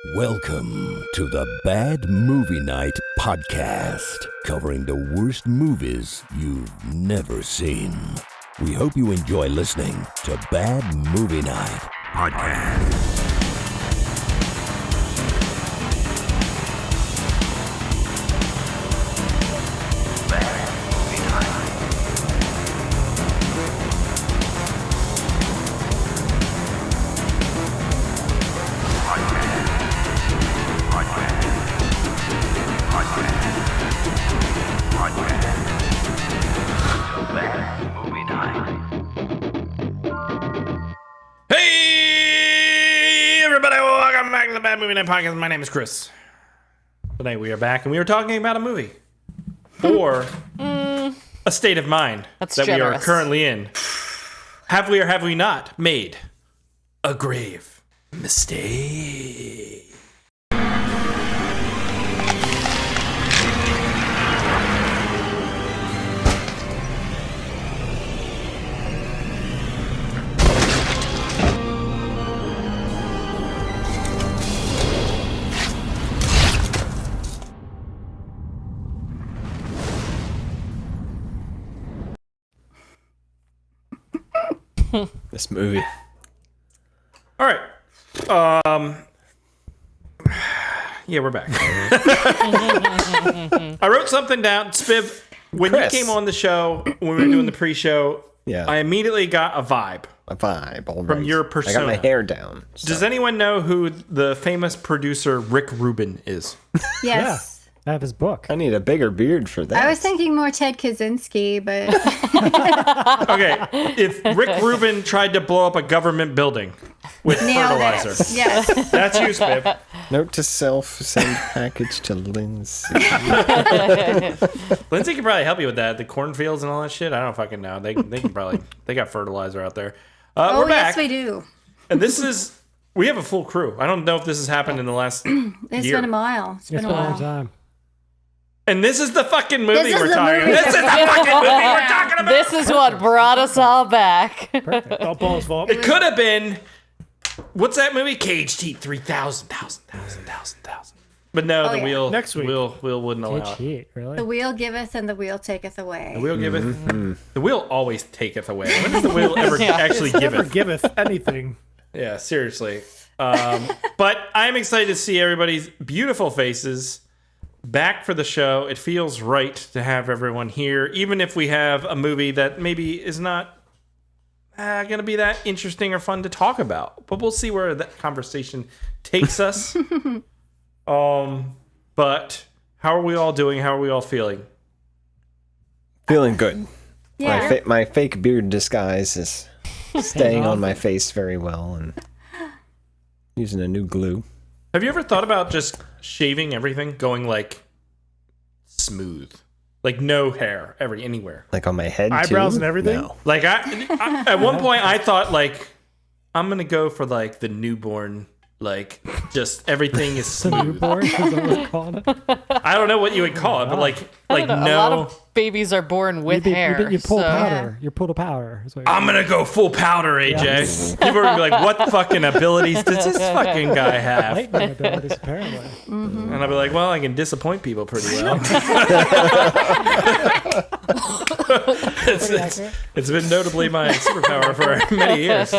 Welcome to the Bad Movie Night podcast, covering the worst movies you've never seen. We hope you enjoy listening to Bad Movie Night podcast. Bad Movie Night Podcast. My name is Chris. Today we are back and we are talking about a movie or a state of mind that generous. we are currently in. Have we or have we not made a grave mistake? This movie. All right. Yeah, we're back. I wrote something down. Spiv, when Chris. you came on the show, when we were doing the pre-show, Yeah. I immediately got a vibe. A vibe. All From right. your I persona. got my hair down. so- Does anyone know who the famous producer Rick Rubin is? Yes. I have his book. I need a bigger beard for that. I was thinking more Ted Kaczynski, but Okay, if Rick Rubin tried to blow up a government building with nailed fertilizer, it. Yes. that's you, Spiv. Note to self: send package to Lindsay. Lindsay can probably help you with that. The cornfields and all that shit. I don't fucking know. They can probably they got fertilizer out there. Oh, We're back, yes, we do. and this is we have a full crew. I don't know if this has happened in the last It's year. been a while. It's been It's a been a long while. time. And this is the fucking movie This is we're the talking. movie. This is the fucking movie we're talking about. This is what brought us all back. All Paul's fault. It could have been. What's that movie? Cage Heat 3000. But no, Oh, the yeah. wheel. Next week. Wheel wouldn't allow Good it. shit, really? The wheel giveth and the wheel taketh away. The wheel giveth. The wheel always taketh away. When does the wheel ever Yeah. actually Never giveth? giveth anything. Yeah, seriously. But I'm excited to see everybody's beautiful faces back for the show. It feels right to have everyone here, even if we have a movie that maybe is not going to be that interesting or fun to talk about. But we'll see where that conversation takes us. But how are we all doing? How are we all feeling? Feeling good. Yeah. My fake beard disguise is staying on my face very well, and using a new glue. Have you ever thought about just shaving everything, going like smooth, like no hair anywhere? Like on my head, Eyebrows too? and everything? No. Like I at one point I thought like I'm gonna go for like the newborn, like just everything is smooth. Newborn, is that what it's called? I don't know what you would call it, but like A lot no. of babies are born with hair. You pull so- powder. You pull the powder. is what you're I'm gonna go full powder, AJ. People are gonna be like, "What fucking abilities does this fucking guy have?" lightning abilities, apparently. And I'll be like, "Well, I can disappoint people pretty well." It's been notably my superpower for many years.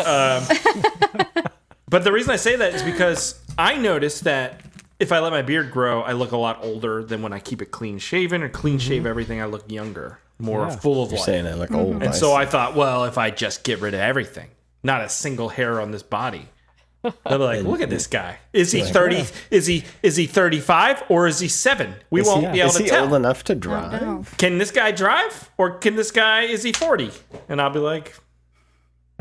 But the reason I say that is because I noticed that if I let my beard grow, I look a lot older than when I keep it clean shaven or clean shave everything. I look younger, more Yeah. full of You're life. saying I look old. And so I thought, well, if I just get rid of everything, not a single hair on this body, they'll be like, look at this guy. Is he 30? Is he 35 or is he 7? We won't be able Is to he tell. old enough to drive? No. Can this guy drive or can this guy is he 40? And I'll be like,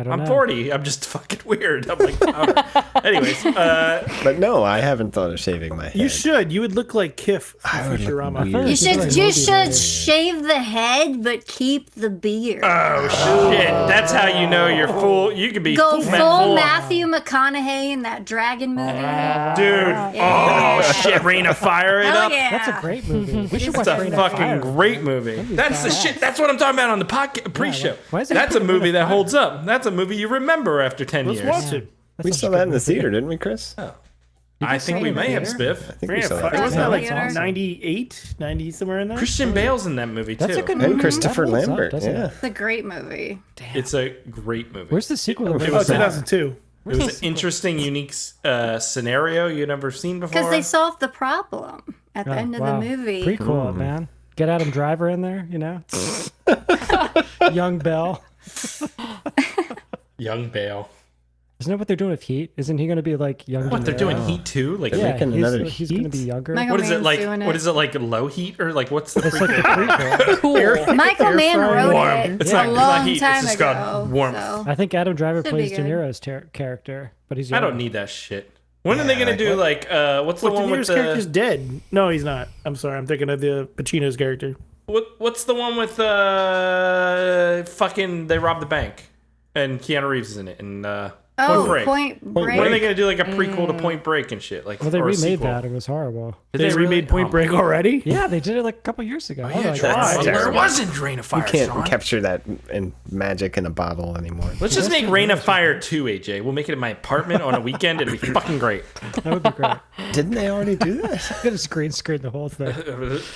I don't I'm know. 40. I'm just fucking weird. I'm like, powder. Anyways, But no, I haven't thought of shaving my head. You should. You would look like Kif from I would look Futurama. weird. You should like you movie should man. shave the head but keep the beard. oh shit. That's how you know you're full. You could be Go full, full Matthew McConaughey in that dragon movie. dude. Oh shit. Rain of Fire it Hell up. yeah. That's a great movie. We should watch It's a Rain of fucking Fire. great movie. That's the shit. That's what I'm talking about on the podcast pre-show. why is it That's a Rain of movie that Fire? holds up. That's a movie you remember after 10 Let's years. watch it. We saw that in the theater, didn't we, Chris? I think we may have Spiff. I think we saw Wasn't that. that like That's awesome. 98, 90, somewhere in there? Christian Bale's in that movie too. That's a good movie. And Christopher That holds up, Lambert. doesn't Yeah. it? It's a great movie. It's a great movie. Where's the sequel? It Oh, was 2002. It was an interesting, unique scenario you'd never seen before. Because they solved the problem at the end of wow. the movie. Pretty cool, man. Get Adam Driver in there, you know? Young Bell. Young Bale. Isn't that what they're doing with Heat? Isn't he going to be like younger? What, they're doing Heat 2? Like, Yeah, making another he's going to be Heat? younger. Michael what is it Mann's like? doing What is it like? Low heat or like what's the It's like the prequel? prequel. Cool. Michael Mann wrote Warm. it It's a not long heat, it's time just ago. got warmth. So. I think Adam Driver Should plays be De good. Niro's character, but he's I younger. don't need that shit. When are they gonna do like what's the What, De one with Niro's character's the dead. No, he's not. I'm sorry. I'm thinking of the Pacino's character. what's the one with fucking they rob the bank and Keanu Reeves is in it and Oh, Point Break. Point Break. When are they gonna do like a prequel to Point Break and shit? Like Well, they or a remade sequel? that. It was horrible. Did They really? remade Point Oh, Break already? Yeah, they did it like a couple years ago. Yeah, like, Drain of Fire. terrible. Where was it Drain of Fire? You can't Sean? capture that in magic in a bottle anymore. Let's just make Rain of Fire 2, AJ. We'll make it in my apartment on a weekend. It'll be fucking great. that would be great. Didn't they already do that? I'm gonna green screen the whole thing.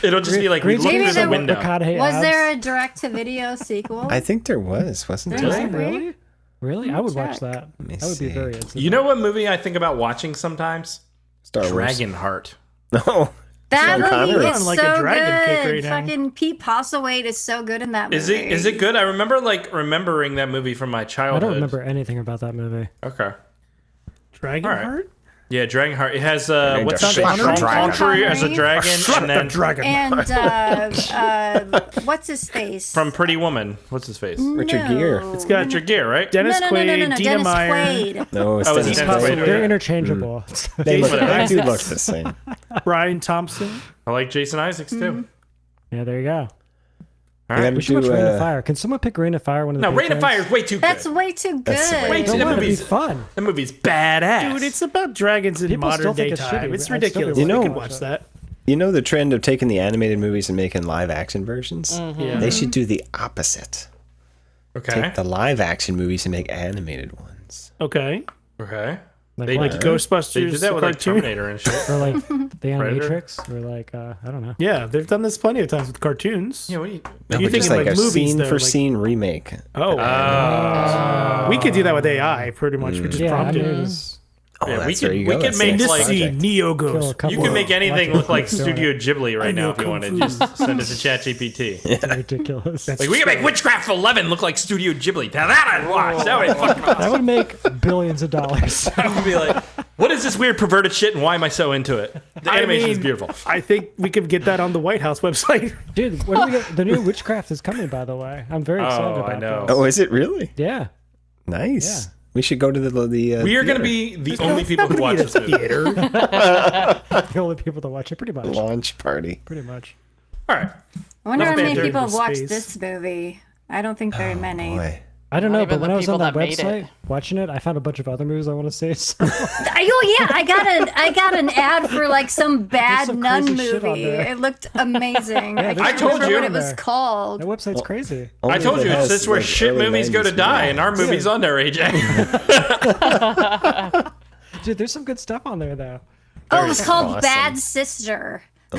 It'll just be like we Green look screen through the there were- window. McConaughey Was abs. there a direct-to-video sequel? I think there was, wasn't There there? was. Really? Really? I would watch check. that. me That would be see. very interesting. You know what movie I think about watching sometimes? Star Wars. Dragonheart. No. that Sean movie Connery. is On like so a dragon kick good. right now. Fucking Pete Postlethwaite is so good in that movie. Is it good? I remember remembering that movie from my I childhood. don't remember anything about that movie. Okay. Dragonheart? Yeah, Dragonheart. It has Need what's to his slap name? the dragon. Connery as a Connery? dragon, and then dragon. And what's his face? from Pretty Woman. What's his face? Richard Gere. It's got Richard Gere, right? Dennis no, Quaid, Dina Dina Meyer. Quaid. No, it's Oh, is Dennis it Dennis Quaid. Quaid? They're Yeah. interchangeable. They Whatever. do look the same. Brian Thompson. I like Jason Isaacs too. Mm-hmm. Yeah, there you go. All right. We should watch Rain of Fire. Can someone pick Rain of Fire? One of the No, Rain of patrons? Fire is way too good. That's way too good. That's way Way Don't too- that want it to be movie's fun. That movie's badass. Dude, it's about dragons in People still modern day think it's time. shitty, It's but I'd still be ridiculous. watching You it. could watch that. You know the trend of taking the animated movies and making live action versions? Yeah. They should do the opposite. okay. Take the live action movies and make animated ones. Okay. Okay. Like, They what? Like They Ghostbusters, did that with like cartoon. Terminator and shit. Or like the Predator? Animatrix, or like I don't know. Yeah, they've done this plenty of times with cartoons. Yeah, what do you? No, You're but just thinking like like a movies, scene though, for like- scene remake. Oh, we could do that with AI pretty much. We just Yeah, prompt it. animators. Oh, Yeah, we that's could- where you we go. could That's make, the In next this like- scene, project. Neo Kill a goes. couple You can make anything of look like doing Studio it. Ghibli right now know if you Kung wanted. Fu. Just send it to ChatGPT. It's ridiculous. Like we can make Witchcraft 11 look like Studio Ghibli. Now that I'd watch. That would be fucking awesome. That would make billions of dollars. I would be like, what is this weird perverted shit and why am I so into it? The animation is beautiful. I think we could get that on the White House website. Dude, when do we get, the new Witchcraft is coming, by the way. I'm very excited Oh, about I know. that. Oh, is it really? Yeah. Nice. Yeah. We should go to the We are going to theater. be the only people who watch this movie. Theater. The only people to watch it, pretty much. launch party. Pretty much. All right. I wonder how Enough many banter. people have watched Space. this movie. I don't think very many. Boy. I don't Not know, even but when the I was on people that that made it. website watching it, I found a bunch of other movies I want to see. So Oh yeah, I got an ad for like some bad some nun crazy shit on movie. there. It looked amazing. I there's can't some remember shit what on it was there. called. that website's crazy. I Only told if you, it it's has, this where like, shit early movies go to 90s die, and our movies. movie's on there, AJ. Dude, there's some good stuff on there, though. Oh, it was called awesome. Bad Sister. I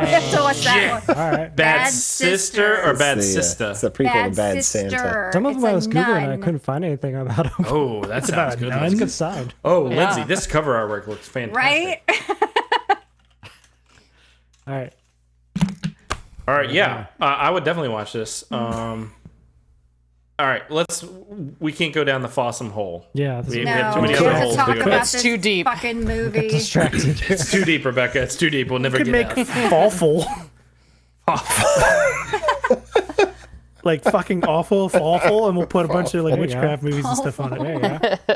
have to watch that one. All right. Bad Bad Sister or Bad It's the, Sister? It's the prequel to Bad Santa. Some of them It's I a was Googling and I nun. couldn't find anything about them. Oh, that sounds about good. nuns. It's a good sound. Oh, Lindsay, this cover artwork looks fantastic. Right? All right. All right, yeah, I would definitely watch this. All right, we can't go down the Fossum hole. Yeah. This We is No, have too many we other have to holes talk to go about down. It's this too deep. fucking movie. distracted. It's too deep, Rebecca. It's too deep. We'll never Could get make out. awful. Like fucking awful, and we'll put a bunch of like There you go. witchcraft movies and stuff on it. There you go.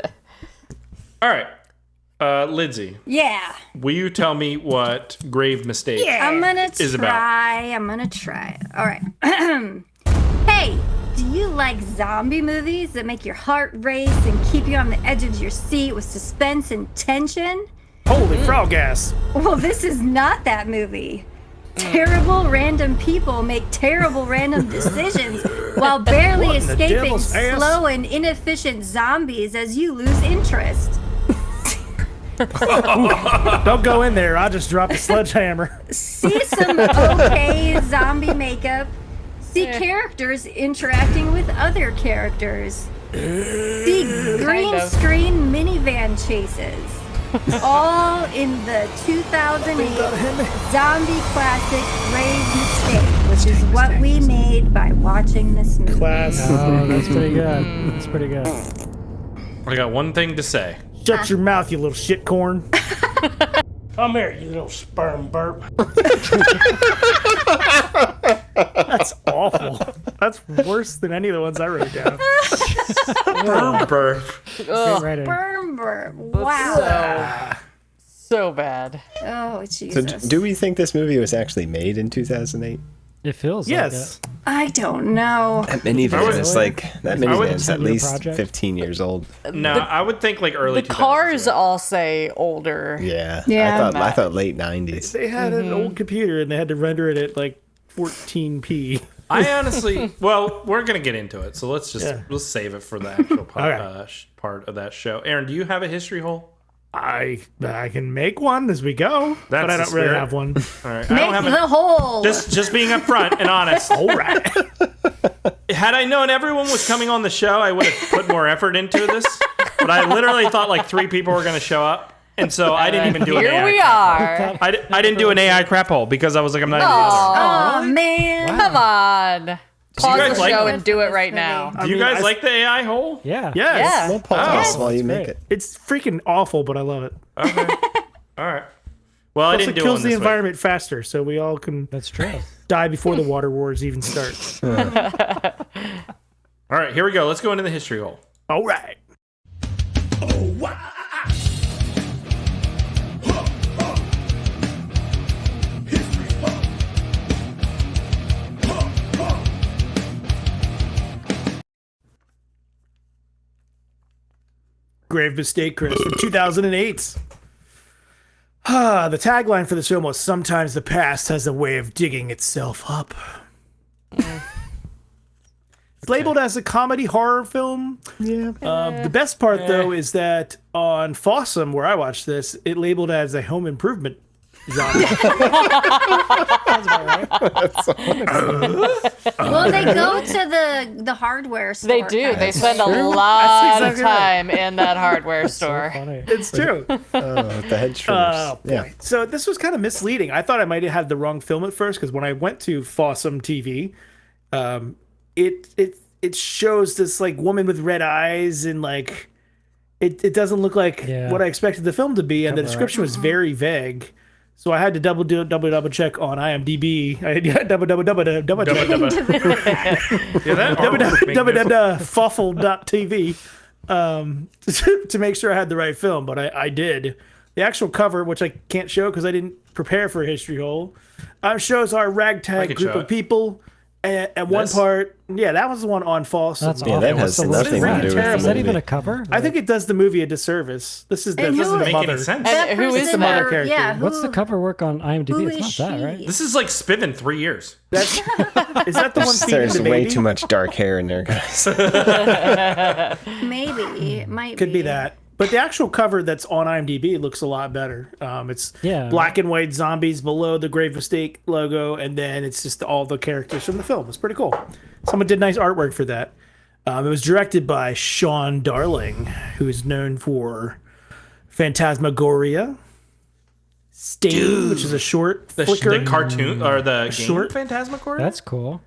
All right, Lindsay, Yeah. will you tell me what Grave Mistake? I'm gonna Is about. I'm gonna try it. All right. Hey, do you like zombie movies that make your heart race and keep you on the edge of your seat with suspense and tension? Holy frog gas! Well, this is not that movie. Terrible random people make terrible random decisions while barely What in the escaping devil's ass? slow and inefficient zombies as you lose interest. Don't go in there. I'll just drop the sledgehammer. See some okay zombie makeup. See characters interacting with other characters. See green Kind of. screen minivan chases. All in the 2008 zombie classic Grave Mistake, which is what we made by watching this movie. Class. Oh, that's pretty good. That's pretty good. I got one thing to say. Shut your mouth, you little shitcorn. Come here, you little sperm burp. That's awful. That's worse than any of the ones I wrote down. Burp. Great writing. Burn, burn. Wow. So bad. Oh, So Jesus. do we think this movie was actually made in 2008? It feels Yes. I don't know. That minivan is like that minivan is at 10-year least project. 15 years old. No, I would think like early. The cars 2000s. all say older. Yeah. Yeah. I thought late 90s. They had an old computer and they had to render it at like 14p. I honestly, well, we're gonna get into it, so let's save it for the actual part of that show. Aaron, do you have a history hole? I can make one as we go, but I That's don't the really spirit. have one. All right, I Make don't have the hole. just being upfront and honest. All right. Had I known everyone was coming on the show, I would have put more effort into this. But I literally thought like 3 people were gonna show up, and so I didn't even do an Here AI. we are. I didn't do an AI crap hole because I was like, I'm not even Aw. Oh, man. Come on. Pause guys the like show that? and do it right now. Do you guys like the AI hole? Yeah. Yes. Yeah. We'll pause Oh, while you that's make great. it. It's freaking awful, but I love it. Okay. All right. Well, I Plus, didn't it do kills one the this week. environment faster, so we all can That's true. die before the water wars even start. All right, here we go. Let's go into the history hole. All right. Grave Mistake, Chris, from 2008. The tagline for this film was "Sometimes the past has a way of digging itself up." It's labeled as a comedy horror film. Yeah. The best part, though, is that on Fossum, where I watched this, it labeled as a home improvement genre. Well, they go to the hardware store. They do. They spend a true. lot That's of time in that hardware store. Funny. It's true. The head trimmers. Oh, boy. Yeah. So this was kind of misleading. I thought I might have had the wrong film at first because when I went to Fossum TV, it shows this like woman with red eyes and like it doesn't look like Yeah. what I expected the film to be, and the description was very vague. So I had to double check on IMDb. I had double check. Yeah, that horror would make difference. Fuffle.tv to make sure I had the right film, but I did. The actual cover, which I can't show because I didn't prepare for a history hole, shows our I ragtag could group show of it. people. At one This? part, yeah, that was the one on False. That's Yeah, awful. that What's has the nothing word? to do with Terrible. Is the that even movie. a cover? I think it does the movie a disservice. This is the, And this is who- the Make any mother. sense? And who is the mother mother? character? Yeah, What's the cover work on IMDb? Who It's is not that, she? right? This is like Spiven 3 years. That's, is that the one feeding There's the way baby? too much dark hair in there, guys. Maybe it might Could be that. But the actual cover that's on IMDb looks a lot better. It's Yeah. black and white zombies below the Grave Mistake logo, and then it's just all the characters from the film. It's pretty cool. Someone did nice artwork for that. It was directed by Sean Darling, who is known for Phantasmagoria, Stain, which is a short flicker. The cartoon or the game short- Phantasmagoria? That's cool.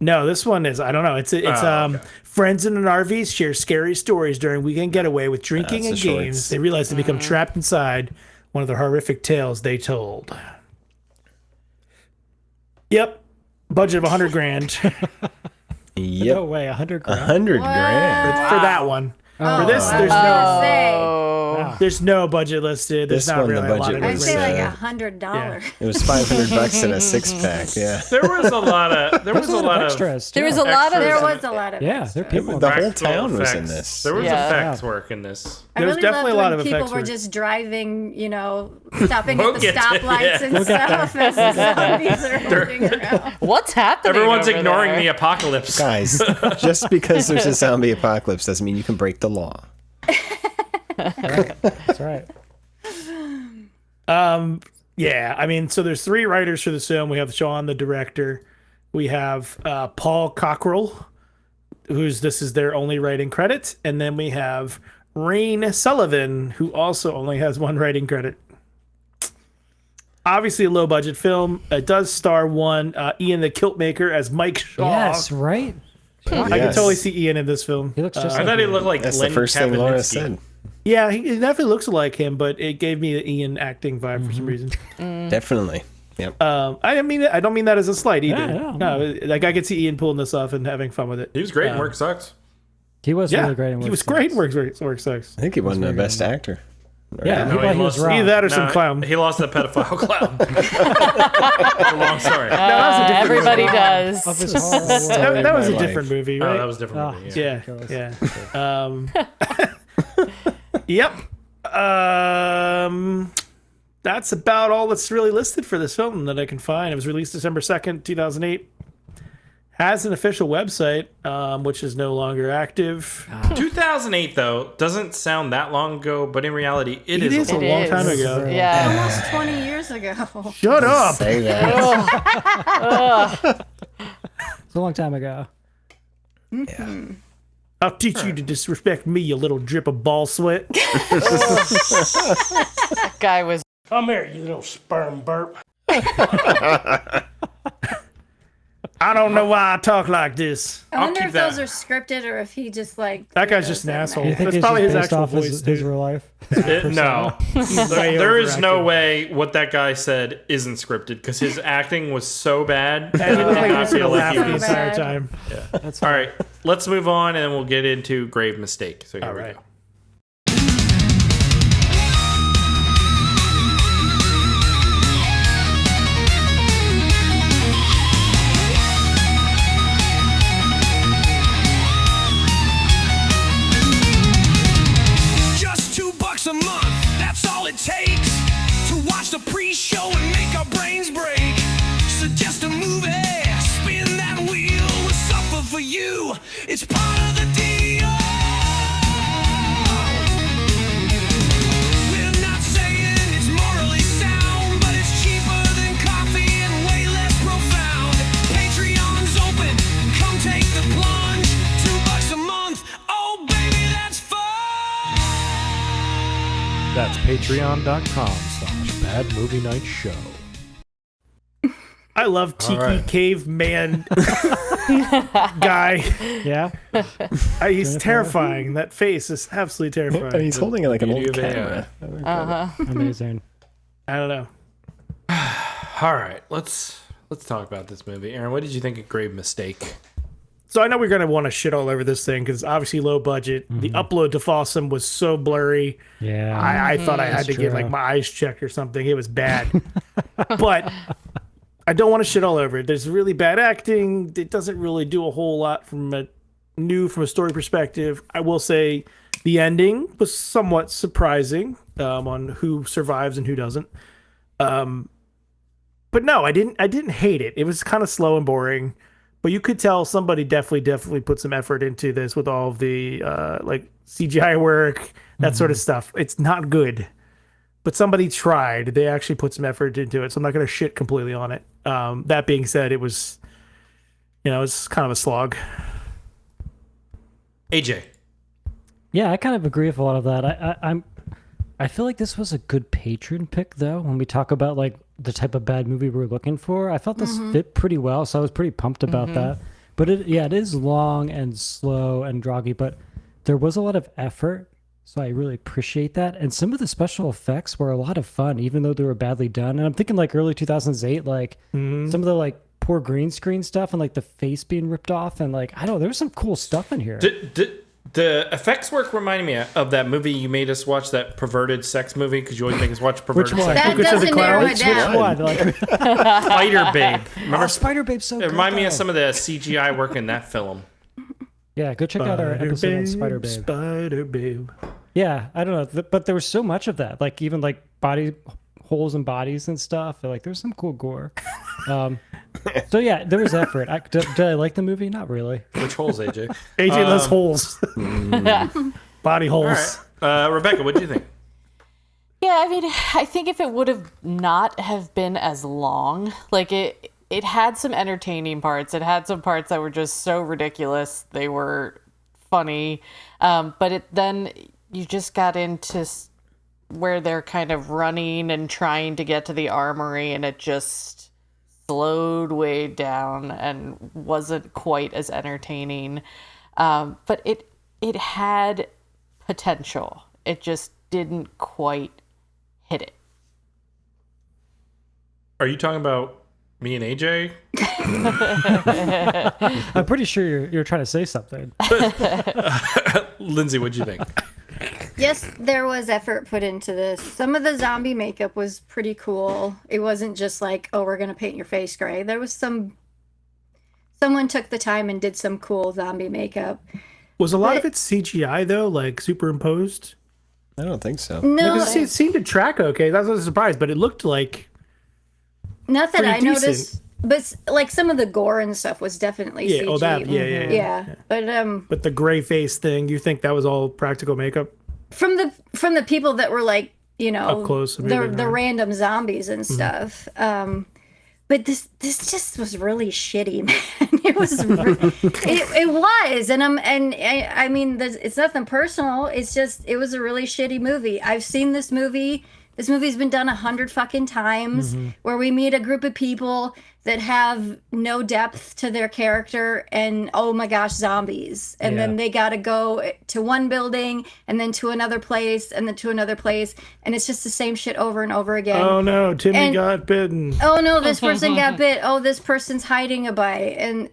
No, this one is, I don't know. It's okay. friends in an RV share scary stories during weekend getaway with drinking That's and the games. shorts. They realize they become trapped inside one of the horrific tales they told. Yep. Budget of 100 grand Yep. No way, 100 grand. 100 grand. for that one. Oh. For this, there's Gonna no say, Oh. there's no budget listed. There's This not one, the really a lot budget of I'd was, say like information. $100. It was $500 in a 6-pack. Yeah. There was a lot of There's a lot of extras. There was too. a lot of. There was a lot of Yeah, extras. there are people. The whole practical town was in effects. this. There was Yeah. effects work in this. I There was really definitely loved a lot when of people effects were work. just driving, stopping We'll at the get to- stoplights yeah. and stuff as the zombies are running around. What's happening? Everyone's over ignoring there? the apocalypse. Guys, just because there's a zombie apocalypse doesn't mean you can break the law. That's right. Yeah, I mean, so there's 3 writers for this film. We have Sean, the director. We have Paul Cockrell, this is their only writing credit, and then we have Rain Sullivan, who also only has 1 writing credit. Obviously, a low budget film. It does star Ian the Kiltmaker as Mike Shaw. Yes, right. I can totally see Ian in this film. He looks just. I thought he looked like That's Len the first thing Laura Kavinsky. said. Yeah, he definitely looks like him, but it gave me the Ian acting vibe for some reason. Definitely. Yep. I don't mean that as a slight either. Yeah, No, like I could see Ian pulling this off and having fun with it. He was great in Work Sucks. He was Yeah, really great. In he Work was great in Sucks. Work Sucks. I think he won the best actor. Yeah, No, he was wrong. Either that or some No, clown. He lost to the pedophile clown. It's a long story. Everybody does. Of his horrible world. That was a my different movie, Oh, right? that was a different movie. yeah, Kill us. yeah. Yep. That's about all that's really listed for this film that I can find. It was released December 2nd, 2008. Has an official website, which is no longer active. 2008 though doesn't sound that long ago, but in reality, it is a a long. long time ago. Yeah. Almost 20 years ago. Shut up! Say that. It's a long time ago. I'll teach you to disrespect me, you little drip of ball sweat. That guy was. Come here, you little sperm burp. I don't know why I talk like this. I wonder keep if those that. are scripted or if he just like. That guy's threw just those an in asshole. there. You think That's it's probably just his based actual off voice, his dude. real life? No, Way there is no overacting. way what that guy said isn't scripted because his acting was so bad. And he looked like he was I feel gonna like laugh he the was- entire time. All right, let's move on and then we'll get into Grave Mistake. So here All we right. go. Just $2 a month, that's all it takes to watch the pre-show and make our brains break. Suggest a movie, spin that wheel, we'll suffer for you. It's part of the deal. We're not saying it's morally sound, but it's cheaper than coffee and way less profound. Patreon's open, come take the plunge. $2 a month, oh baby, that's fun. That's patreon.com/badmovienightshow. I love Tiki right. Caveman guy. Yeah. He's terrifying. That face is absolutely And terrifying. he's holding it like an Beauty old of camera. Amazing. I don't know. All right, let's talk about this movie. Aaron, what did you think of Grave Mistake? So I know we're gonna want to shit all over this thing because obviously low budget. The upload to Fossum was so blurry. Yeah. I thought I had to get true. like my eyes checked or something. It was bad. But I don't want to shit all over it. There's really bad acting. It doesn't really do a whole lot from a story perspective. I will say the ending was somewhat surprising on who survives and who doesn't. But no, I didn't hate it. It was kind of slow and boring. But you could tell somebody definitely put some effort into this with all of the like CGI work, that sort of stuff. It's not good, but somebody tried. They actually put some effort into it, so I'm not going to shit completely on it. That being said, it was, it's kind of a slog. AJ. Yeah, I kind of agree with a lot of that. I feel like this was a good patron pick though. When we talk about like the type of bad movie we're looking for, I felt this fit pretty well, so I was pretty pumped about that. But it is long and slow and droggy, but there was a lot of effort, so I really appreciate that. And some of the special effects were a lot of fun, even though they were badly done. And I'm thinking like early 2008, like some of the like poor green screen stuff and like the face being ripped off, and like I don't know, there was some cool stuff in here. The effects work reminded me of that movie you made us watch, that perverted sex movie, because you always make us watch perverted one? sex. That Lucas of the doesn't narrow Clown? it down. What? Like, Spider Babe. Remember? Spider Babe's so It good. reminded me of though. some of the CGI work in that film. Yeah, go check out our episode on Spider Babe. Spider Babe. Yeah, I don't know, but there was so much of that, like even like body holes and bodies and stuff. Like there's some cool gore. So yeah, there was effort. Did I like the movie? Not really. Which holes, AJ? AJ loves holes. Body All holes. right. Rebecca, what do you think? Yeah, I mean, I think if it would have not have been as long, like it had some entertaining parts. It had some parts that were just so ridiculous. They were funny. But then you just got into where they're kind of running and trying to get to the armory, and it just slowed way down and wasn't quite as entertaining. But it had potential. It just didn't quite hit it. Are you talking about me and AJ? I'm pretty sure you're trying to say something. Lindsay, what'd you think? Yes, there was effort put into this. Some of the zombie makeup was pretty cool. It wasn't just like, oh, we're going to paint your face gray. There was someone took the time and did some cool zombie makeup. Was a lot of it CGI though, like superimposed? I don't think so. No, Because it seemed to track okay. That was a surprise, but it looked like not that I pretty noticed, but like some of the gore and stuff was definitely CG. Oh, that yeah. But But the gray face thing, you think that was all practical makeup? from the people that were like, you know, Up close, the maybe, right? random zombies and stuff. But this just was really shitty, man. It was it was, and I mean, it's nothing personal. It's just it was a really shitty movie. I've seen this movie. This movie's been done 100 fucking times, where we meet a group of people that have no depth to their character, and oh my gosh, zombies, and then they got to go to one building and then to another place and then to another place, and it's just the same shit over and over again. Oh no, Timmy got bitten. Oh no, this person got bit. Oh, this person's hiding a bite, and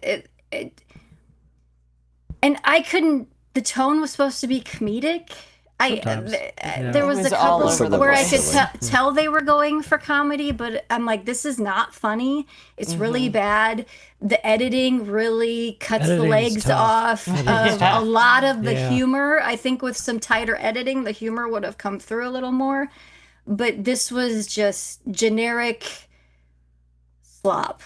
and I couldn't. The tone was supposed to be comedic. There was It was a all couple over the where I place. could tell they were going for comedy, but I'm like, this is not funny. It's really bad. The editing really cuts the Editing's legs tough. off of a lot of the Yeah. humor. I think with some tighter editing, the humor would have come through a little more. But this was just generic slop,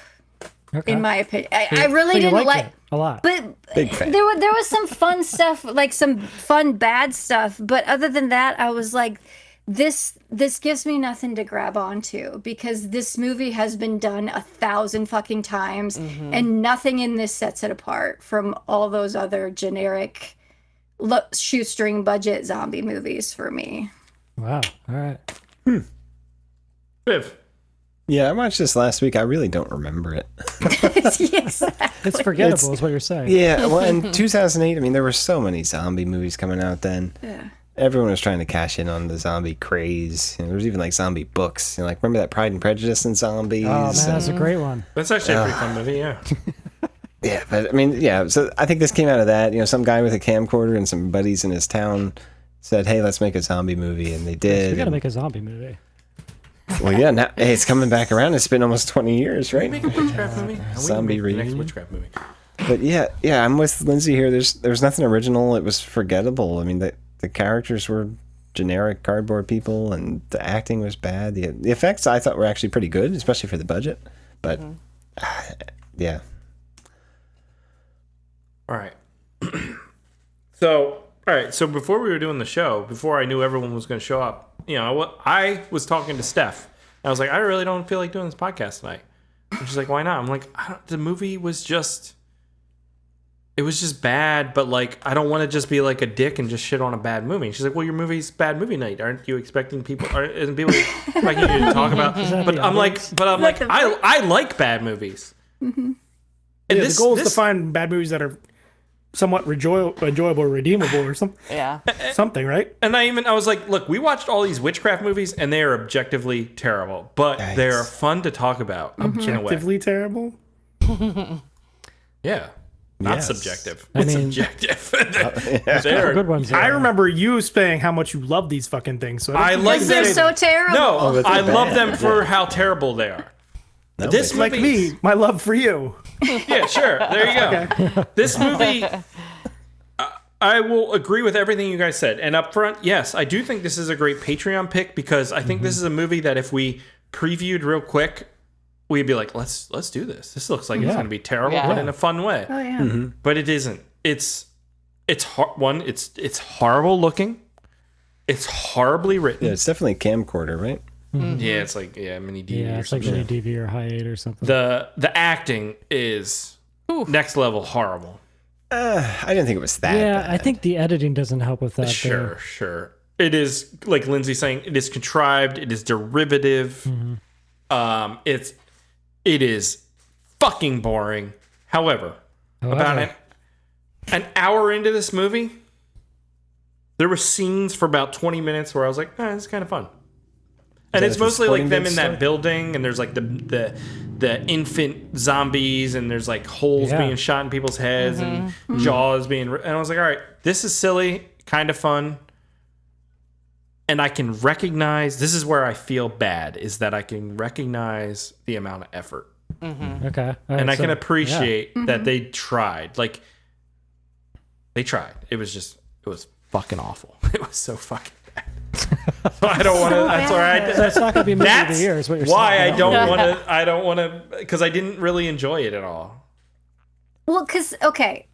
Okay. in my opinion. I really So you didn't liked like. it a lot. But Big fan. there was some fun stuff, like some fun bad stuff. But other than that, I was like, this gives me nothing to grab onto, because this movie has been done 1,000 fucking times, and nothing in this sets it apart from all those other generic shoestring budget zombie movies for me. Wow. All right. Viv. Yeah, I watched this last week. I really don't remember it. Yes. It's forgettable, is what you're saying. Yeah, well, in 2008, I mean, there were so many zombie movies coming out then. Yeah. Everyone was trying to cash in on the zombie craze. There was even like zombie books. Like, remember that Pride and Prejudice and zombies? Oh man, that's a great one. That's actually a pretty fun movie, yeah. Yeah, but I mean, yeah. So I think this came out of that. Some guy with a camcorder and some buddies in his town said, "Hey, let's make a zombie movie," and they did. We gotta and- make a zombie movie. Well, yeah. Now, hey, it's coming back around. It's been almost 20 years, right? Make a witchcraft movie. Zombie the next reunion. witchcraft movie. But yeah, I'm with Lindsay here. There's nothing original. It was forgettable. I mean, the characters were generic cardboard people, and the acting was bad. The effects I thought were actually pretty good, especially for the budget. But yeah, All right. So before we were doing the show, before I knew everyone was going to show up, I was talking to Steph. I was like, I really don't feel like doing this podcast tonight. And she's like, why not? I'm like, the movie was just bad, but like, I don't want to just be like a dick and just shit on a bad movie. And she's like, well, your movie's bad movie night. Aren't you expecting people? Isn't people expecting you to talk about? But I'm like, I like bad movies. Mm-hmm. And Yeah, the goal is to find bad movies that are somewhat enjoyable or redeemable or something. Yeah. Something, right? And I was like, look, we watched all these witchcraft movies, and they are objectively terrible, but they're fun to talk about. In a way. Objectively terrible. Yeah. Not Yes. subjective. I It's mean- objective. They're good ones. I remember you saying how much you love these fucking things. So I like Because they're them. so terrible. No, that's I bad. love them for how terrible they are. No, This but- like movie, me, my love for you. yeah, sure. There you go. This movie, I will agree with everything you guys said. And up front, yes, I do think this is a great Patreon pick, because I think this is a movie that if we previewed real quick, we'd be like, let's do this. This looks like it's going to be terrible, Yeah. but in a fun way. Oh yeah. But it isn't. It's horrible looking. It's horribly written. Yeah, it's definitely a camcorder, right? Yeah, it's like mini DV Yeah, or it's like something. mini DV or Hi8 or something. The acting is next level horrible. I didn't think it was that bad. I think the editing doesn't help with that. Sure. It is, like Lindsay's saying, it is contrived. It is derivative. It is fucking boring. However, about an hour into this movie, there were scenes for about 20 minutes where I was like, this is kind of fun. And it's mostly like them in that building, and there's like the infant zombies, and there's like holes being shot in people's heads, and jaws being. And I was like, all right, this is silly, kind of fun. And I can recognize, this is where I feel bad, is that I can recognize the amount of effort. Okay. And I can appreciate that they tried. Like, they tried. It was fucking awful. It was so fucking bad. So I don't want to, that's all right. That's not going to be movie of the year, is what you're why saying. I don't want to, because I didn't really enjoy it at all. Well, because, okay,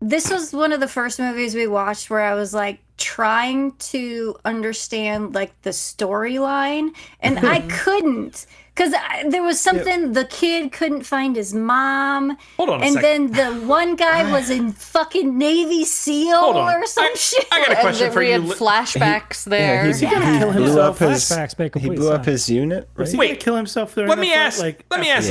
this was one of the first movies we watched where I was like trying to understand like the storyline, and I couldn't, because there was something the kid couldn't find his mom. Hold on a and second. then the one guy was in fucking Navy SEAL Hold on. or some shit. I got a question for we had you. flashbacks there. He kill blew up himself. his. Flashbacks make He complete blew up sense. his unit. Right? Was he gonna kill himself there? Let me ask this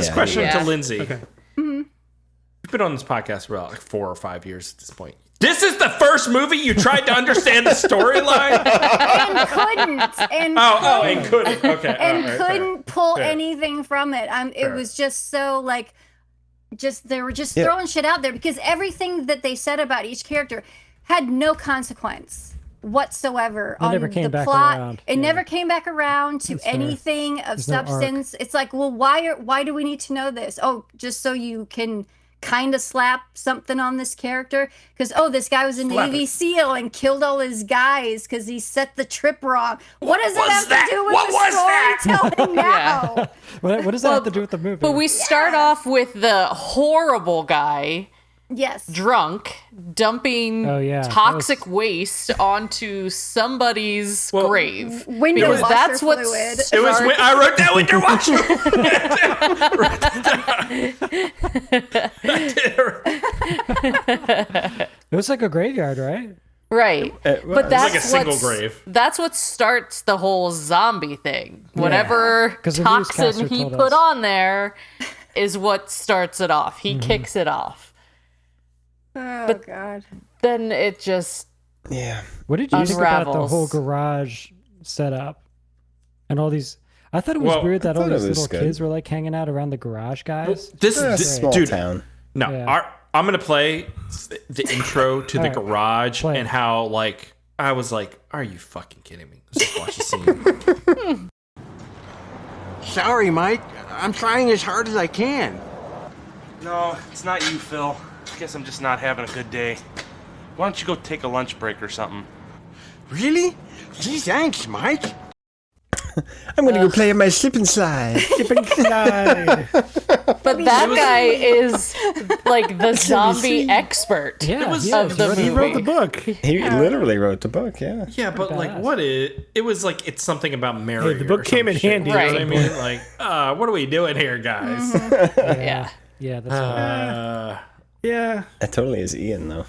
Yeah. question Yeah. to Lindsay. Okay. We've been on this podcast for about like 4 or 5 years at this point. This is the first movie you tried to understand the storyline? And couldn't. And couldn't. Okay. And all right, couldn't pull Fair. anything from it. It was just so like, they were just throwing shit out there, because everything that they said about each character had no consequence whatsoever on never came the back plot. around. It Yeah. never came back around to That's fair. anything of There's no arc. substance. It's like, well, why do we need to know this? Oh, just so you can kind of slap something on this character, because this guy was a Navy SEAL and killed all his guys because he set the trip wrong. What does it have to do with the storytelling now? What does that have to do with the movie? But we start off with the horrible guy, Yes. drunk, dumping Oh, yeah. toxic waste onto somebody's grave. Window Because washer that's what fluid. It was when I wrote that winter washer. It was like a graveyard, right? Right. It was. But that's like a single what's- grave. That's what starts the whole zombie thing. Whatever 'Cause the toxin newscaster he told put us. on there is what starts it off. He kicks it off. Oh, God. Then it just Yeah. What did you think about the Unravels. whole garage setup and all these? I thought it was Well, weird that I all thought it these was little good. kids were like hanging out around the garage guys. This It's a is small dude. town. No, Yeah. I'm gonna play the intro to the All right. garage Play and it. how like I was like, "Are you fucking kidding me?" Let's just watch the scene. Sorry, Mike. I'm trying as hard as I can. No, it's not you, Phil. I guess I'm just not having a good day. Why don't you go take a lunch break or something? Really? Gee, thanks, Mike. I'm gonna go play in my slip and slide. But that guy is like the zombie expert Yeah, was- he of is. the What movie. he He wrote the book. He literally wrote the book. Yeah. Yeah, but like, badass. what it was like? It's something about Mary. Hey, the book or came some in shit, handy. You know what I Right. mean? Like, what are we doing here, guys? Yeah. Yeah, that's fine. Yeah. That totally is Ian though.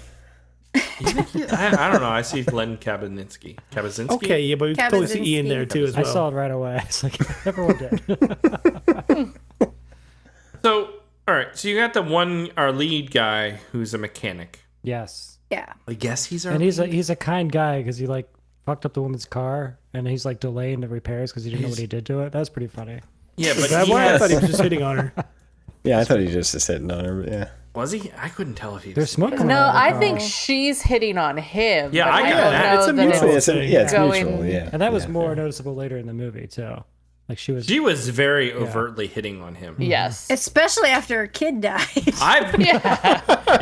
I don't know. I see Len Kabazinski. Okay, yeah, but we can totally see Ian there too as I well. saw it right away. It's like everyone did. So, all right. So you got our lead guy who's a mechanic. Yes, Yeah. I guess he's our. and he's a kind guy because he like fucked up the woman's car and he's like delaying the repairs because he didn't know what he did to it. That's pretty funny. yeah, but That's he why I has, thought he was just hitting on her. Yeah, I thought he just was sitting on her. But yeah. was he? I couldn't tell if he There's was. smoke coming No, out of the I car. think she's hitting on him. Yeah, but I I got don't that. know It's a that mutual it's It's going- mutual. Yeah. and that was yeah. more noticeable later in the movie too. Like she was. She was very overtly hitting on him. Yes. Especially after her kid died. I've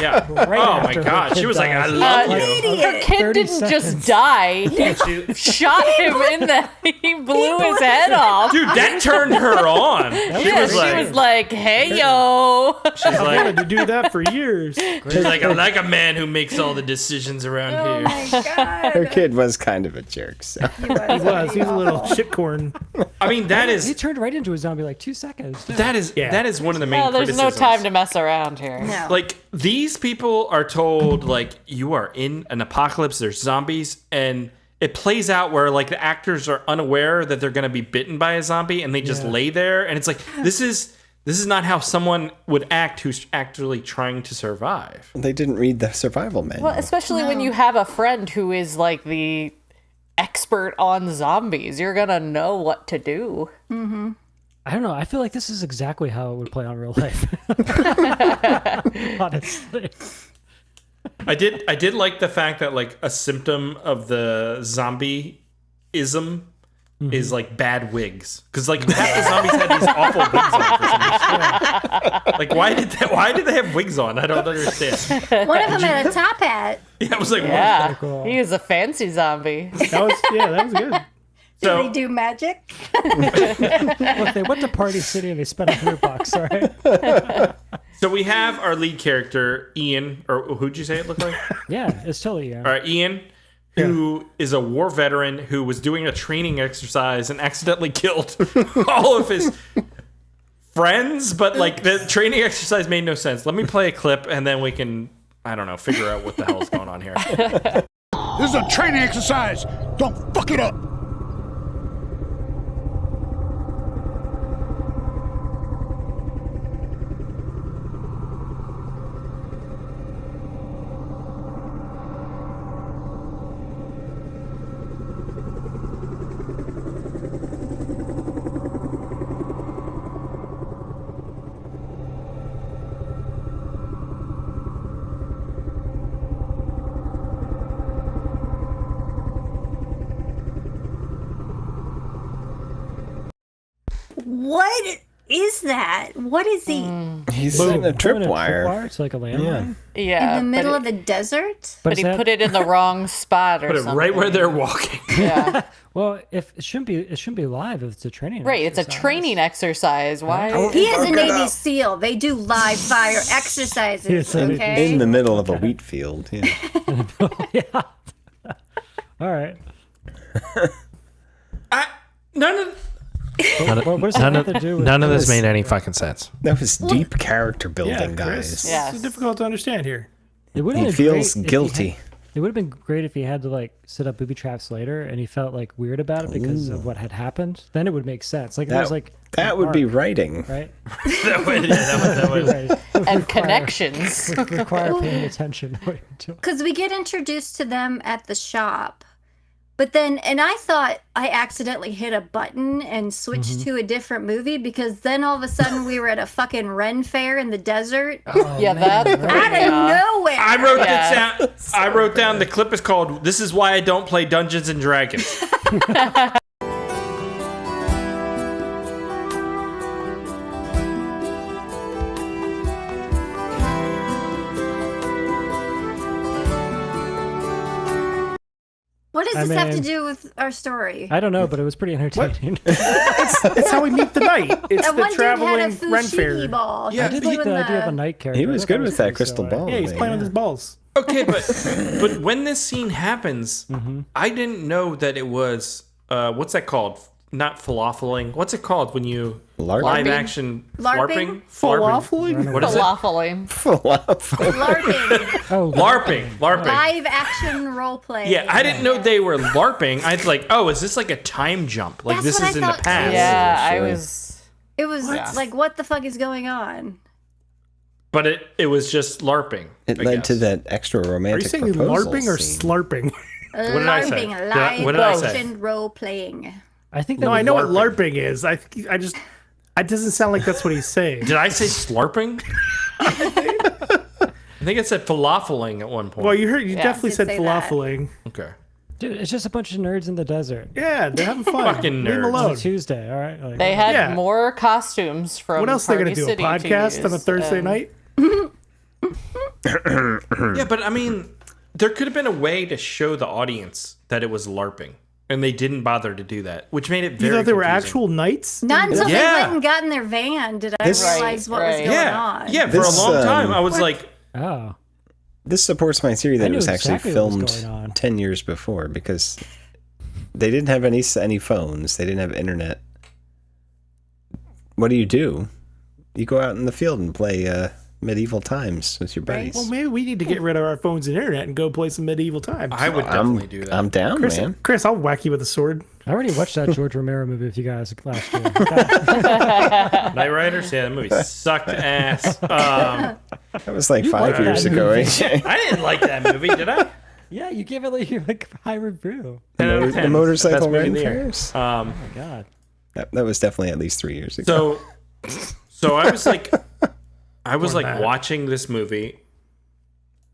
Yeah. Right Oh my after her God. kid She was like, I dies. love you. Her kid 30 didn't just seconds. die. He shot him in the. He blew his head off. Dude, that turned her on. She Yeah, was she like, was like, "Hey yo." she's I like, wanted to do that for years. she's like, I like a man who makes all the decisions around Oh here. my god. Her kid was kind of a jerk. So He was a little shitcorn. I mean, that He is turned right into a zombie like 2 seconds. that is Yeah. that is one of the main Oh, there's no criticisms. time to mess around here. No. Like, these people are told, like, you are in an apocalypse, there's zombies, and it plays out where, like, the actors are unaware that they're going to be bitten by a zombie, and they just lay there, and it's like, this is not how someone would act who's actually trying to survive. they didn't read the survival manual. Well, especially when you have a friend who is like the expert on zombies, you're gonna know what to do. I don't know. I feel like this is exactly how it would play on real life. Honestly. I did like the fact that, like, a symptom of the zombie-ism is, like, bad wigs. Because, like, half the zombies had these awful wigs on for some reason. Like, why did they have wigs on? I don't understand. One of them had a top hat. Yeah, I was like, Yeah, cool. he is a fancy zombie. That was good. Did So- they do magic? Look, they went to Party City and they spent $100, all right? So we have our lead character, Ian, or who'd you say it looked like? Yeah, it's totally, yeah. All right, Ian, who is a war veteran who was doing a training exercise and accidentally killed all of his friends, but, like, the training exercise made no sense. Let me play a clip and then we can, I don't know, figure out what the hell is going on here. This is a training exercise. Don't fuck it up. What is that? What is he He's in a Put tripwire. It's like a landmine. Yeah, in the middle but, of the desert? but he put it in the wrong spot or Put it something. right where they're walking. Yeah, Well, if it shouldn't be live if it's a training. right. It's a exercise. training exercise. Why? He is a Navy SEAL. They do live fire exercises, Yes, I mean, okay? In the middle of a wheat field. Yeah. Yeah. All right. None of What does that have to do with none of this made any fucking sense. That was deep character Yeah, building, Chris. guys. Yeah. It's difficult to understand here. It would He have feels guilty. It would have been great if he had to like set up booby traps later, and he felt like weird about it because of what had happened. Then it would make sense. Like it was like That would be writing. right. that would Right. It would And require- connections. would require paying attention. Because we get introduced to them at the shop. But then, and I thought I accidentally hit a button and switched to a different movie because then all of a sudden we were at a fucking Ren fair in the desert. Yeah, that. Out of nowhere. I wrote Yeah. this down. I wrote down the clip is called "This is why I don't play Dungeons and Dragons." What does I this have to mean, do with our story? I don't know, but it was pretty entertaining. It's how we meet the knight. It's That the one dude had a traveling Ren fair. fushigi ball. Yeah, I did like the idea of a night character. He was I thought good with that pretty crystal silly. ball. Yeah, he's playing with his balls. Okay, but when this scene happens, I didn't know that it was what's that called? Not falafeling. What's it called when you LARPing? live action LARPing? Falafeling? What is it? Falafeling. LARPing. Oh, LARPing. Live action role play. Yeah, I didn't know they were LARPing. I was like, oh, is this like a time jump? Like That's this what is I in the thought, too. past. Yeah, I sure. was. It was like, what the fuck is going on? But it was just LARPing. It I led guess. to that extra Are you romantic saying proposal LARPing or scene. SLARPing? did I say? LARPing, Did I- live what did I say? action role playing. I think that No, was I know LARPing. what LARPing is. I just, it doesn't sound like that's what he's saying. Did I say slurping? I think it said falafeling at one point. Well, you definitely did said say that. falafeling. Okay. Dude, it's just a bunch of nerds in the desert. Yeah, they're having fun. Fucking Leave them nerds. On alone. a Tuesday, all right. Like, They had Yeah. more costumes from. What else are they Party going to do? A City to podcast on a use, Thursday and night? Yeah, but I mean, there could have been a way to show the audience that it was LARPing, and they didn't bother to do that, which made it very You thought they were confusing. actual knights? Not until they Yeah. went and got in their van did I This- realize what was Right. going Yeah, on. yeah. For This, a long time, I was like, Oh. This supports my theory that I it knew was actually exactly what was filmed going on. 10 years before because they didn't have any phones. They didn't have internet. What do? You go out in the field and play medieval times with your buddies. Well, maybe we need to get rid of our phones and internet and go play some medieval times. I would definitely do that. I'm down, Chris, man. Chris, I'll whack you with a sword. I already watched that George Romero movie with you guys last year. Knight Riders, yeah, that movie sucked ass. That was like 5 liked years that ago. movie. I didn't like that movie, did I? Yeah, you gave it like high review. 10 out of 10. The motorcycle Best movie riding of the year. fairs? Oh my god. That was definitely at least 3 years ago. So I was like, More than that. watching this movie.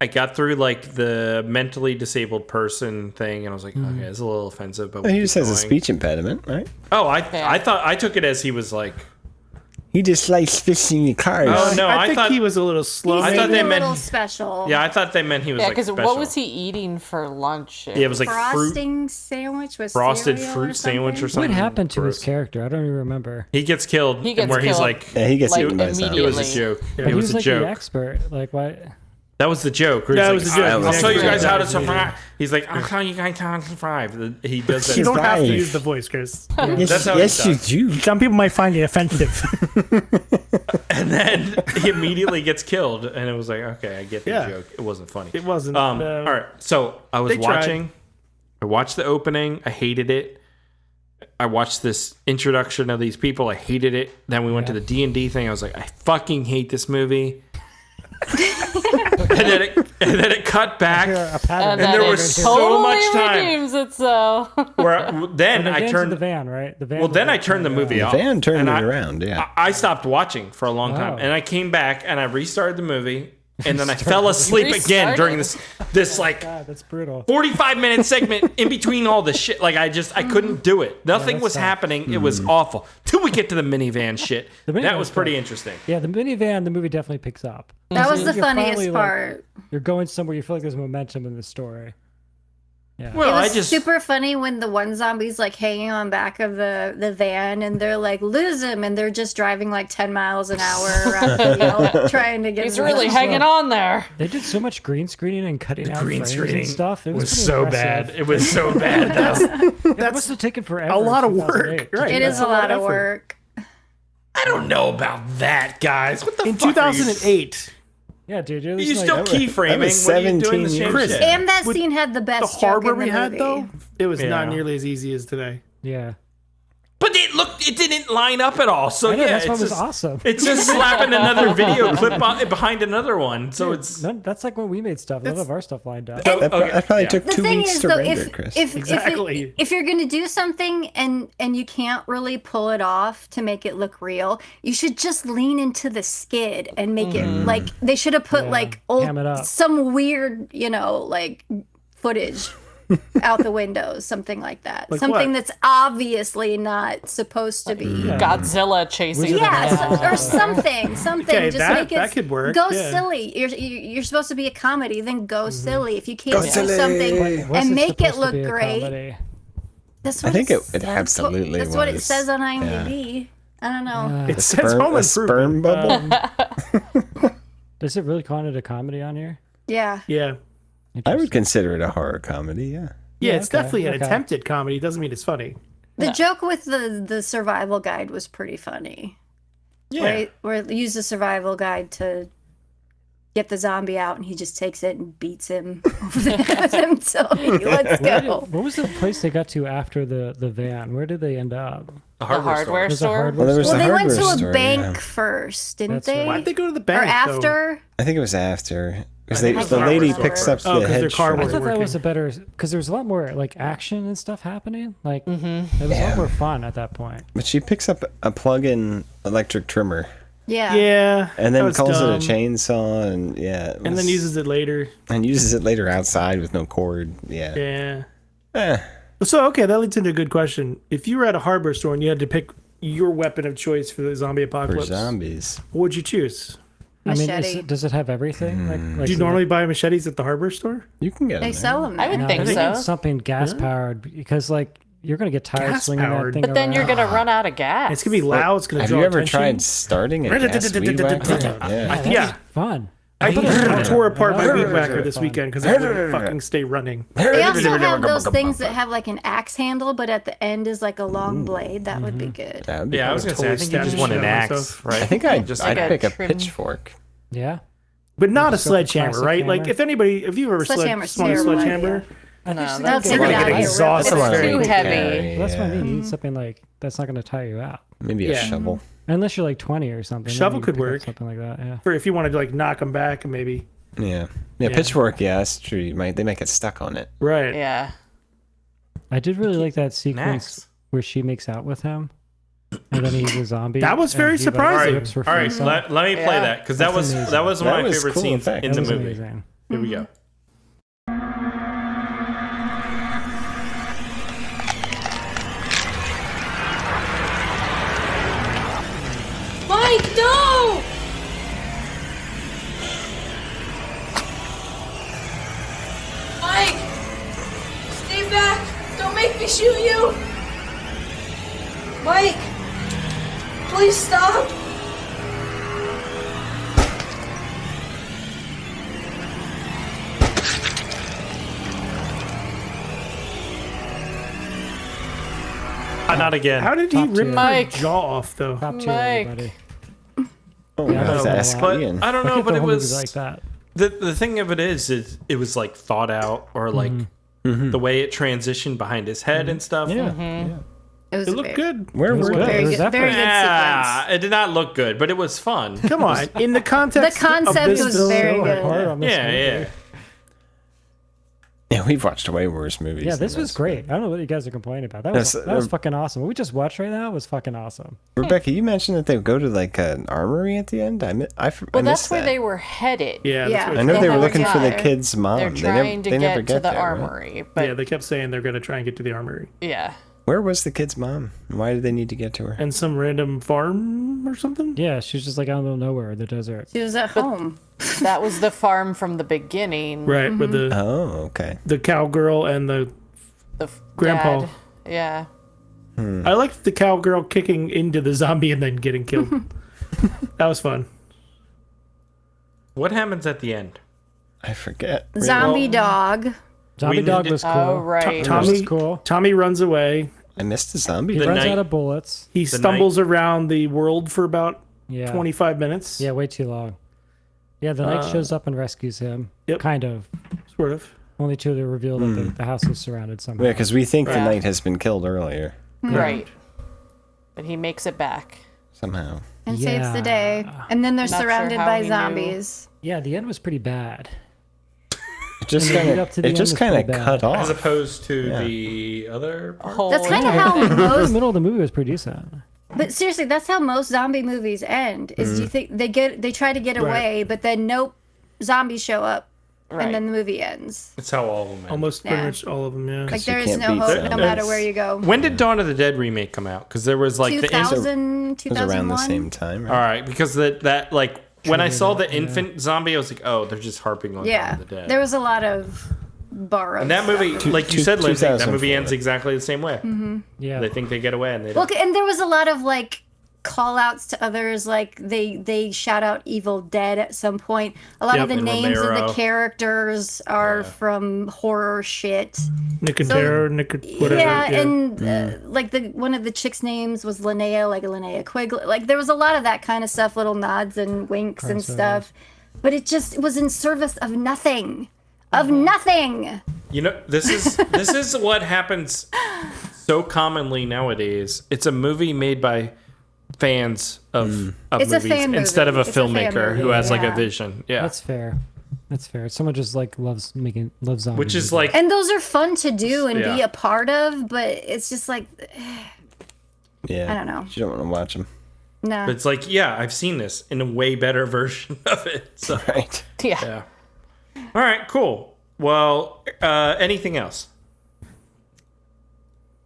I got through like the mentally disabled person thing, and I was like, okay, it's a little offensive, but He we'll just keep has a going. speech impediment, right? Oh, I thought I took it as he was like, He just likes fishing the cars. oh no, I I think thought he was a little slow. He's I thought maybe they a meant- little special. yeah, I thought they meant he was Yeah, like because special. what was he eating for lunch? Yeah, it was like fruit, Frosting sandwich with frosted cereal fruit or sandwich or something? something. What happened to his gross. character? I don't even remember. He gets killed, He gets where he's killed. like, Yeah, he gets Like, eaten by a zombie. it was a immediately. joke. But It he was was a like joke. the expert. Like what? That was the joke. where he's That like, was the joke. I'll show you guys how to Exactly. survive. He's like, I'll tell you guys how to survive. He does that. You don't have to Survive. use the voice, Chris. That's how he yes, you does. do. Some people might find it offensive. And then he immediately gets killed, and it was like, okay, I get the Yeah. joke. It wasn't funny. It wasn't. All right, so I was They tried. watching. I watched the opening. I hated it. I watched this introduction of these people. I hated it. Then we went to the D&D thing. I was like, I fucking hate this movie. and then it cut back. A pattern. And there it was so totally much time. redeems itself. Where then And I I turned the van, right? The van. Well, was then I like turned the turned movie around. off. Van turned and it I- around, yeah. I stopped watching for a long time, Oh. and I came back and I restarted the movie, and then I fell asleep again Restarted? during this like God, that's brutal. 45-minute segment in between all this shit. Like I couldn't do it. Nothing that was sucks. happening. It was awful. Till we get to the minivan shit. The That minivan was was pretty fun. interesting. Yeah, the minivan, the movie definitely picks up. That was the You're finally, funniest like, part. You're going somewhere. You feel like there's momentum in the story. Yeah. Well, It I was just super funny when the one zombie's like hanging on back of the van and they're like, lose him, and they're just driving like 10 miles an hour around the field trying to get He's him really out. hanging on there. They did so much green screening and cutting out green frames screening and stuff. It was, was pretty so impressive. bad. It was so bad. though. That must have taken forever. a lot in of work, 2008 to right? do It that. is a lot of effort. work. I don't know about that, guys. What the In fuck are you- 2008, Yeah, dude. It Are was you like, still keyframing? was What are you doing 17 the same years shit? ago. And that With scene had the the best harbor joke in the we had movie. though, it was Yeah. not nearly as easy as today. Yeah. But it didn't line up at all. So I know, yeah, that's what it's was just, awesome. It's just slapping another video clip behind another one. So it's That's like when we made stuff. None of our stuff lined up. That probably yeah. took The 2 thing weeks is, to though, render, if Chris. Exactly. if you're gonna do something and you can't really pull it off to make it look real, you should just lean into the skid and make it like they should have put Yeah, like ham it up. some weird, like footage out the windows, something like that. Like Something what? that's obviously not supposed to be. Godzilla chasing. Yeah, them. or something. Okay, just that- make it that could work, Go yeah. silly. You're supposed to be a comedy, then go silly. If you can't Go do silly. something Was and it make it supposed to look be a great, comedy? that's what I think it it says. absolutely That's what it was. says on IMDb. I don't know. It says home a sperm improvement. bubble? Does it really call it a comedy on here? Yeah. Yeah, I would consider it a horror comedy, yeah. yeah, it's okay, definitely an okay. attempted comedy. It doesn't mean it's funny. The joke with the survival guide was pretty funny. yeah. Where they use the survival guide to get the zombie out, and he just takes it and beats him over the head with him. So let's go. What was the place they got to after the van? Where did they end up? The The hardware store. hardware There's a store. hardware Well, there was store. Well, the they went to hardware a store, bank yeah. first, didn't That's they? right. Why'd they go to the Or bank? though? after? I think it was after. Because I think the it was lady hardware picks store. up Oh, the 'cause their head car I wasn't thought that working. was a better because there was a lot more like action and stuff happening. Like it was a lot more fun at that point. But she picks up a plug-in electric trimmer Yeah. Yeah, and that then was calls dumb. it a chainsaw and and then was- uses it later. and uses it later outside with no cord. Yeah. Yeah. Eh, So okay, that leads into a good question. If you were at a hardware store and you had to pick your weapon of choice for the zombie for apocalypse, zombies. what would you choose? I mean, machete. does it have everything? Like Do you normally buy machetes at the hardware store? You can get They them. sell them. I would No, think I think so. it's something gas powered because like you're gonna get tired swinging that Gas-powered? thing But then you're around. gonna run out of gas. It's gonna be loud. It's gonna Have draw you ever attention. tried starting a gas weed whacker? Yeah. Yeah. Fun. I tore apart my love weed it. whacker this weekend because I wouldn't fucking stay running. They also have those things that have like an axe handle, but at the end is like a long blade. That would be good. That would be Yeah, I was cool. gonna say, I think you just want an axe, right? I think I'd just I'd like a pick a trim- pitchfork. Yeah. But not a Just go for sledgehammer, classic right? Like hammer. if you've ever Sledgehammer's swung a terrible sledgehammer, idea. No, That'll that's take you're it gonna out get of your exhausted. rope. It's very too quickly. heavy. That's what I mean. You need something like that's not gonna tire you out. Maybe a shovel. Unless you're like 20 or something. then Shovel you could pick up work. Something like that. Yeah. Or if you wanted to like knock them back and maybe Yeah. Yeah. Pitchfork. Yeah, that's true. They might get stuck on it. right. Yeah. I did really like that sequence axe. where she makes out with him, and then he's a zombie. That was and very he, like, surprising. rips her All right, face off. let me play Yeah. that because That's that was amazing. that was one That of my was favorite cool scenes effect. in That the was movie. amazing. Here we go. Mike, no! Mike! Stay back! Don't make me shoot you! Mike! Please stop! Not again. How did he Top rip tier. her Mike. jaw off though? Top tier, Mike. everybody. Oh, Yeah, that's I ask know. But Ian. I don't I know, think but the it whole movie was like that. the thing of it is it was like thought out or like the way it transitioned behind his head and stuff. Yeah. It was It looked good. Where was were good. they? very It was good, very good Yeah, sequence. it did not look good, but it was fun. Come on, in the The context concept of this was film, very So good. hard on this Yeah, movie. yeah. Yeah, we've watched way worse movies. Yeah, than this was great. I don't know what you guys are complaining about. That was Yes, that was fucking awesome. What we just watched right now was fucking awesome. Rebecca, you mentioned that they go to like an armory at the end. I Well, missed that's where that. they were headed. Yeah, Yeah. that's what I know They they were never looking for the got- kid's mom. They're They trying they to never get to the there, right? armory, but yeah, they kept saying they're going to try and get to the armory yeah. Where was the kid's mom? Why did they need to get to her? and some random farm or something. Yeah, she's just like out in the middle of nowhere, the desert. She was at home. That was the farm from the beginning. Right, with Oh, okay. the cowgirl and the. The Grandpa. dad. Yeah. I liked the cowgirl kicking into the zombie and then getting killed. That was fun. What happens at the end? I forget. Zombie dog. Zombie We dog need was to- cool. Oh, right. Tommy was cool. Tommy runs away. I missed the zombie. He The runs night- out of bullets. He stumbles around the world for about Yeah. 25 minutes. Yeah, way too long. Yeah, the knight shows up and rescues him. Yep. Kind of. Sort of. Only to the reveal that the house is surrounded somehow. Yeah, because we think the Yeah. knight has been killed earlier Right. But he makes it back. somehow. And saves the day. Yeah. And then they're Not sure surrounded how by he knew. zombies. Yeah, the end was pretty bad. It just And the kind lead up to the of end just was kind of pretty bad. cut off. As opposed to Yeah. the other part? Whole That's kind of yeah. how the most. middle of the movie was pretty decent. But seriously, that's how most zombie movies end. Is you think they try to get away, but then nope, zombies show up, Right. and then the movie ends. That's how all of them end. Almost pretty Yeah. much all of them, yeah. Like you there is can't no beat hope, zombies. no matter where you go. When did Dawn of the Dead remake come out? Because there was like the 2000, It was around the 2001? same time. All Right? right, because that like when I saw the infant zombie, I was like, oh, they're just harping on Dawn Yeah, of the Dead. there was a lot of borrowed. and that movie, stuff. like you said, Lindsay, that movie 2004. ends exactly the same way. Yeah. They think they get away, and they Well, don't. and there was a lot of like call outs to others, like they shout out Evil Dead at some point. A lot Yep, of the and names of Romero. the characters are from horror shit. Nicotero, whatever. Yeah, and like one of the chicks' names was Linnea, like Linnea Quigley. Like there was a lot of that kind of stuff, little nods and winks and stuff. But it just was in service of nothing. Of nothing. You know, this is what happens so commonly nowadays. It's a movie made by fans of It's a movies fan movie. instead of a It's a fan filmmaker who movie, has like a yeah. vision. Yeah, That's fair. That's fair. Someone just like loves zombies. which is like And those are fun to do and be Yeah. a part of, but it's just like Yeah. I don't know. You don't want to watch them. no. it's like yeah, I've seen this in a way better version of it. So Right. Yeah. yeah. All right, cool. Well, anything else?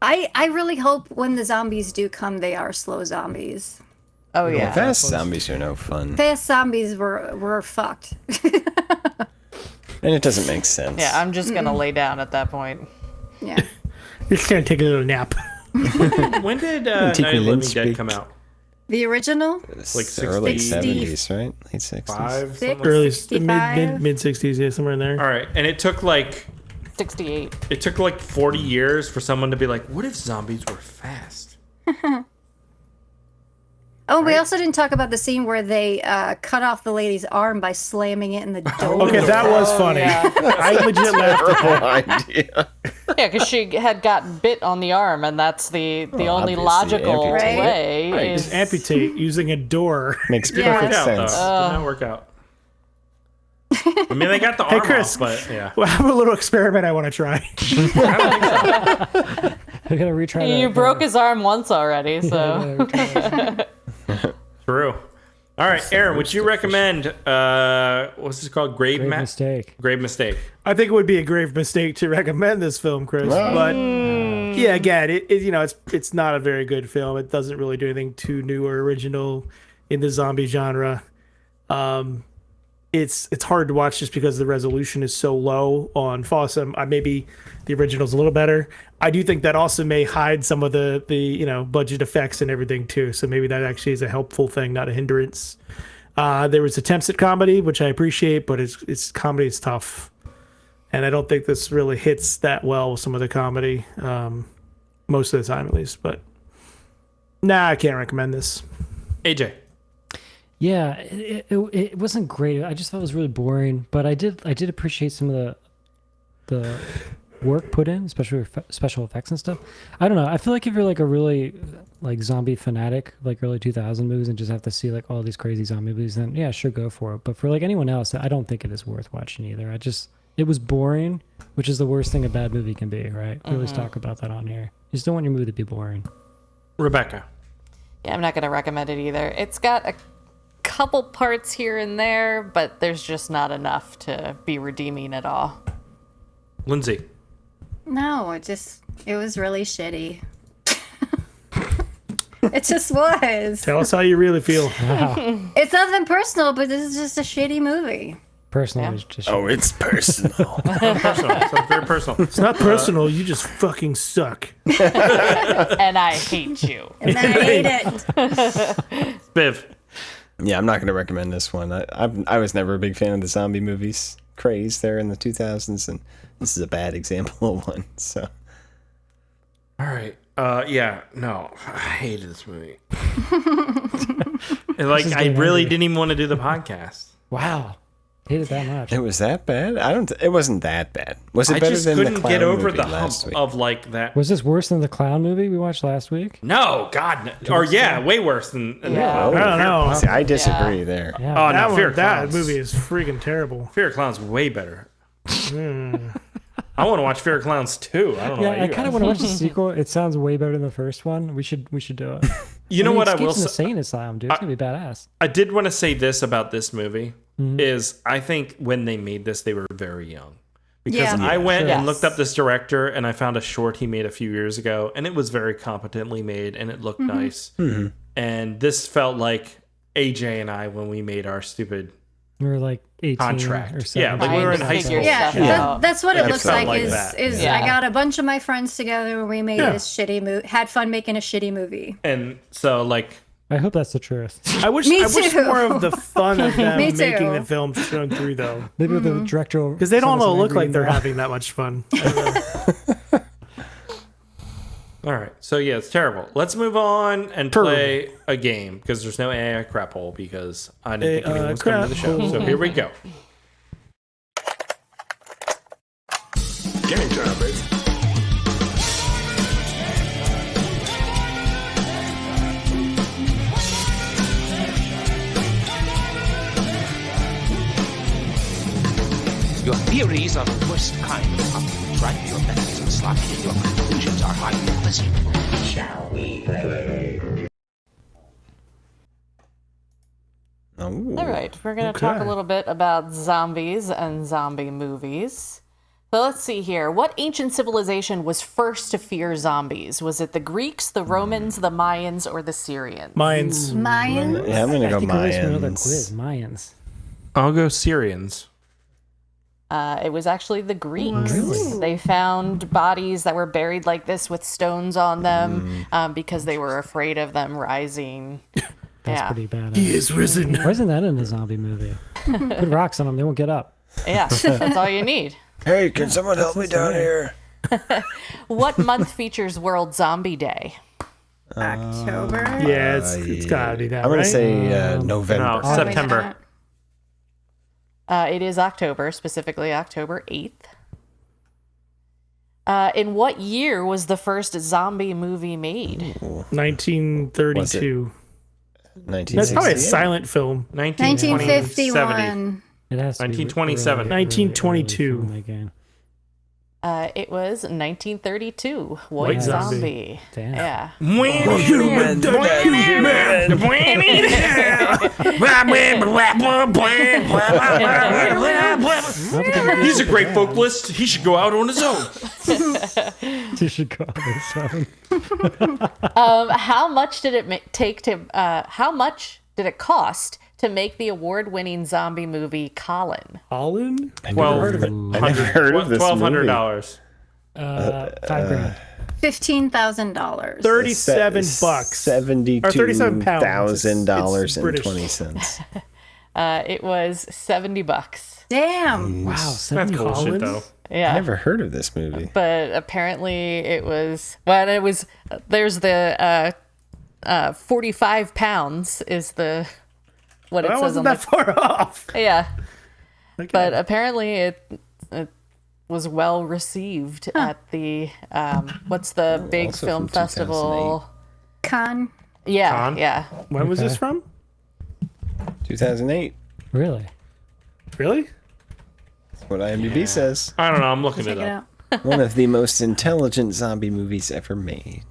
I really hope when the zombies do come, they are slow zombies. Oh yeah. Fast zombies are no fun. Fast zombies were fucked. And it doesn't make sense. Yeah, I'm just gonna lay down at that point. Yeah. You're just gonna take a little nap. When did Night of the Living Dead come out? The original? Like early 70s, right? Late 60s. Early 65? mid 60s, yeah, somewhere in there. All right, and it took like 68. It took like 40 years for someone to be like, "What if zombies were fast?" Oh, we also didn't talk about the scene where they cut off the lady's arm by slamming it in the door. Okay, that was funny. Yeah. I legit laughed at that. idea. Yeah, because she had gotten bit on the arm, and that's the only obviously, logical amputate. way. Right, Is, just amputate using a door. Makes Didn't perfect work out, sense. though. Did not work out. I mean, they got the arm Chris. off, but yeah. Well, I have a little experiment I want to try. I gotta retry that. you broke his arm once already, so. True. All right, Aaron, would you recommend what's this called? Grave Mistake. Grave Mistake. I think it would be a grave mistake to recommend this film, Chris. But yeah, again, it's not a very good film. It doesn't really do anything too new or original in the zombie genre. It's hard to watch just because the resolution is so low on Fossum. Maybe the original's a little better. I do think that also may hide some of the budget effects and everything too. So maybe that actually is a helpful thing, not a hindrance. There was attempts at comedy, which I appreciate, but it's comedy is tough, and I don't think this really hits that well with some of the comedy, most of the time at least. But I can't recommend this. AJ. Yeah, it wasn't great. I just thought it was really boring, but I did appreciate some of the work put in, especially with special effects and stuff. I don't know. I feel like if you're like a really like zombie fanatic, like early 2000 movies, and just have to see like all these crazy zombie movies, then yeah, sure, go for it. But for like anyone else, I don't think it is worth watching either. It was boring, which is the worst thing a bad movie can be, right? We always talk about that on here. You just don't want your movie to be boring. Rebecca. Yeah, I'm not going to recommend it either. It's got a couple parts here and there, but there's just not enough to be redeeming at all. Lindsay. No, it was really shitty. It just was. Tell us how you really feel. It's nothing personal, but this is just a shitty movie. Personal is just it's personal. Personal. It's very personal. It's not personal. You just fucking suck. And I hate you. And I hate it. Biv. Yeah, I'm not going to recommend this one. I was never a big fan of the zombie movies craze there in the 2000s, and this is a bad example of one. So, All right. Yeah. No, I hated this movie. Like, I really didn't even want to do the podcast. wow. Hate it that much. it was that bad? It wasn't that bad. Was it I better just than the couldn't clown get over movie the last hump week? of like that. Was this worse than the clown movie we watched last week? No, God, no. Or yeah, way worse than. Yeah. Oh, I don't know. See, I disagree there. Yeah. Oh no, Fear of that Clowns. movie is freaking terrible. Fear of Clowns way better. I want to watch Fear of Clowns 2. I don't know. Yeah, about I you kind of guys. want to watch the sequel. It sounds way better than the first one. We should do it. You know what I Escapes will from the say? Insane Asylum, dude. It's gonna be badass. I did want to say this about this movie is I think when they made this, they were very young. Because Yeah. I went and Yes. looked up this director and I found a short he made a few years ago and it was very competently made and it looked nice. And this felt like AJ and I when we made our stupid We were like 18 contract. or Yeah, 17. like we were in Trying to high figure school. Yeah, stuff out. that's what it It looks felt like. like that. Is Yeah. I got a bunch of my friends together and we made this shitty movie. Had fun making a shitty movie. And so like I hope that's the truth. I wish Me wish too. more of the fun of them Me making too. the film shone through though. Maybe the director Because they don't all look like they're having that much fun. all right. So yeah, it's terrible. Let's move on and play a game because there's no AI crap hole because I didn't think anyone was coming to the show. So here we go. Game time, baby. Your theories are the worst kind of conflict, right? Your methods are sloppy and your conclusions are highly implicit. Shall we play? Oh. All right, we're going to talk a little bit about zombies and zombie movies. So let's see here. What ancient civilization was first to fear zombies? Was it the Greeks, the Romans, the Mayans, or the Syrians? Mayans. Mayans? Yeah, I'm gonna go I think we're ready for another Mayans. quiz. Mayans. I'll go Syrians. It was actually the Greeks. Really? They found bodies that were buried like this with stones on them because they were afraid of them rising. That's Yeah. pretty bad. He is risen. Why isn't that in a zombie movie? Put rocks on them, they won't get up. Yeah, that's all you need. Hey, can someone help me down here? What month features World Zombie Day? October. Yeah, it's gotta be that. I'm gonna right? say November. No, September. It is October, specifically October 8th. In what year was the first zombie movie made? 1932. That's probably a 1968. silent film. 1951. It has to be 1927. 1922. early again. It was 1932. White Zombie. Damn. Yeah. He's a great vocalist. He should go out on his own. You should go on this one. How much did it take to? How much did it cost to make the award-winning zombie movie Colin? Colin? I never heard of it. I never heard of this movie. $1,200. $5,000. $15,000. 37 bucks. Or 37 pounds. $72,000 and British. 20 cents. It was $70. Damn. Wow, That's 70 bullshit, though. Yeah. I never heard of this movie. But apparently it was. Well, it was. There's the 45 pounds is the what it I says on wasn't that far off. Yeah. Okay. But apparently it was well received at the what's the big Also film from festival? Con. Yeah, Cannes? yeah. When was this from? 2008. Really? Really? That's what IMDb says. I don't know. I'm looking Check it it up. out. One of the most intelligent zombie movies ever made.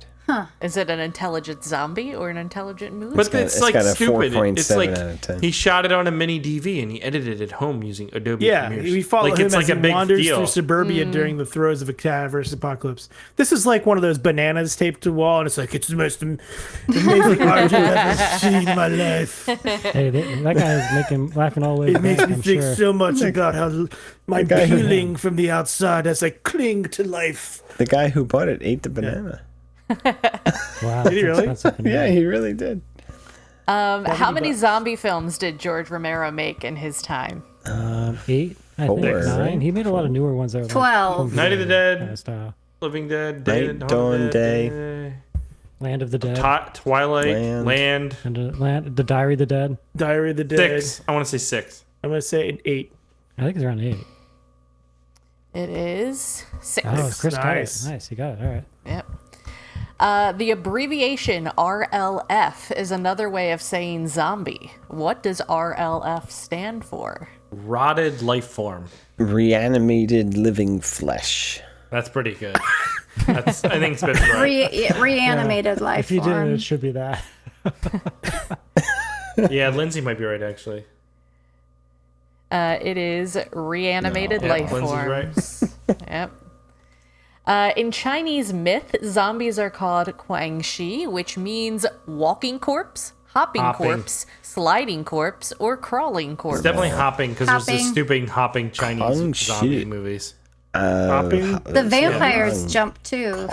Is it an intelligent zombie or an intelligent movie? But it's like got a stupid. 4.7 It's like out of 10. he shot it on a mini DV and he edited it at home using Adobe Yeah, Premiere. we follow like, him it's as like he a big wanders deal. through suburbia during the throes of a cadaverous apocalypse. This is like one of those bananas taped to the wall, and it's like, it's the most amazing art I've ever seen in my life. Hey, that guy is laughing all the way It back, makes me I'm think sure. so much about how my guy who- peeling from the outside as I cling to life. The guy who bought it ate the banana. Wow, Did he really? that's expensive. Yeah, he really did. How many zombie films did George Romero make in his time? 8, I think. 4, 9. right? He made a lot of newer ones that were like 12. Night of the Dead, kind of style. Living Dead, Night, Dead, Dawn, Day. Land of the Dead. Twilight, Land. Land. And the Diary of the Dead. Diary of the Dead. 6. I want to say 6. I'm going to say an 8. I think it's around 8. It is 6. Oh, Chris got Nice. it. Nice, you got it. All right. Yep. The abbreviation RLF is another way of saying zombie. What does RLF stand for? Rotted life form. Reanimated living flesh. That's pretty good. I think it's been right. Reanimated life If you did it, form. it should be that. Yeah, Lindsay might be right, actually. It is reanimated Yeah, life Lindsay's forms. Yep. In Chinese myth, zombies are called Guangxi, which means walking corpse, hopping corpse, sliding corpse, or crawling corpse. It's definitely hopping because there's this Hopping. stupid hopping Chinese Oh, zombie shit. movies. Hopping? The vampires jump too.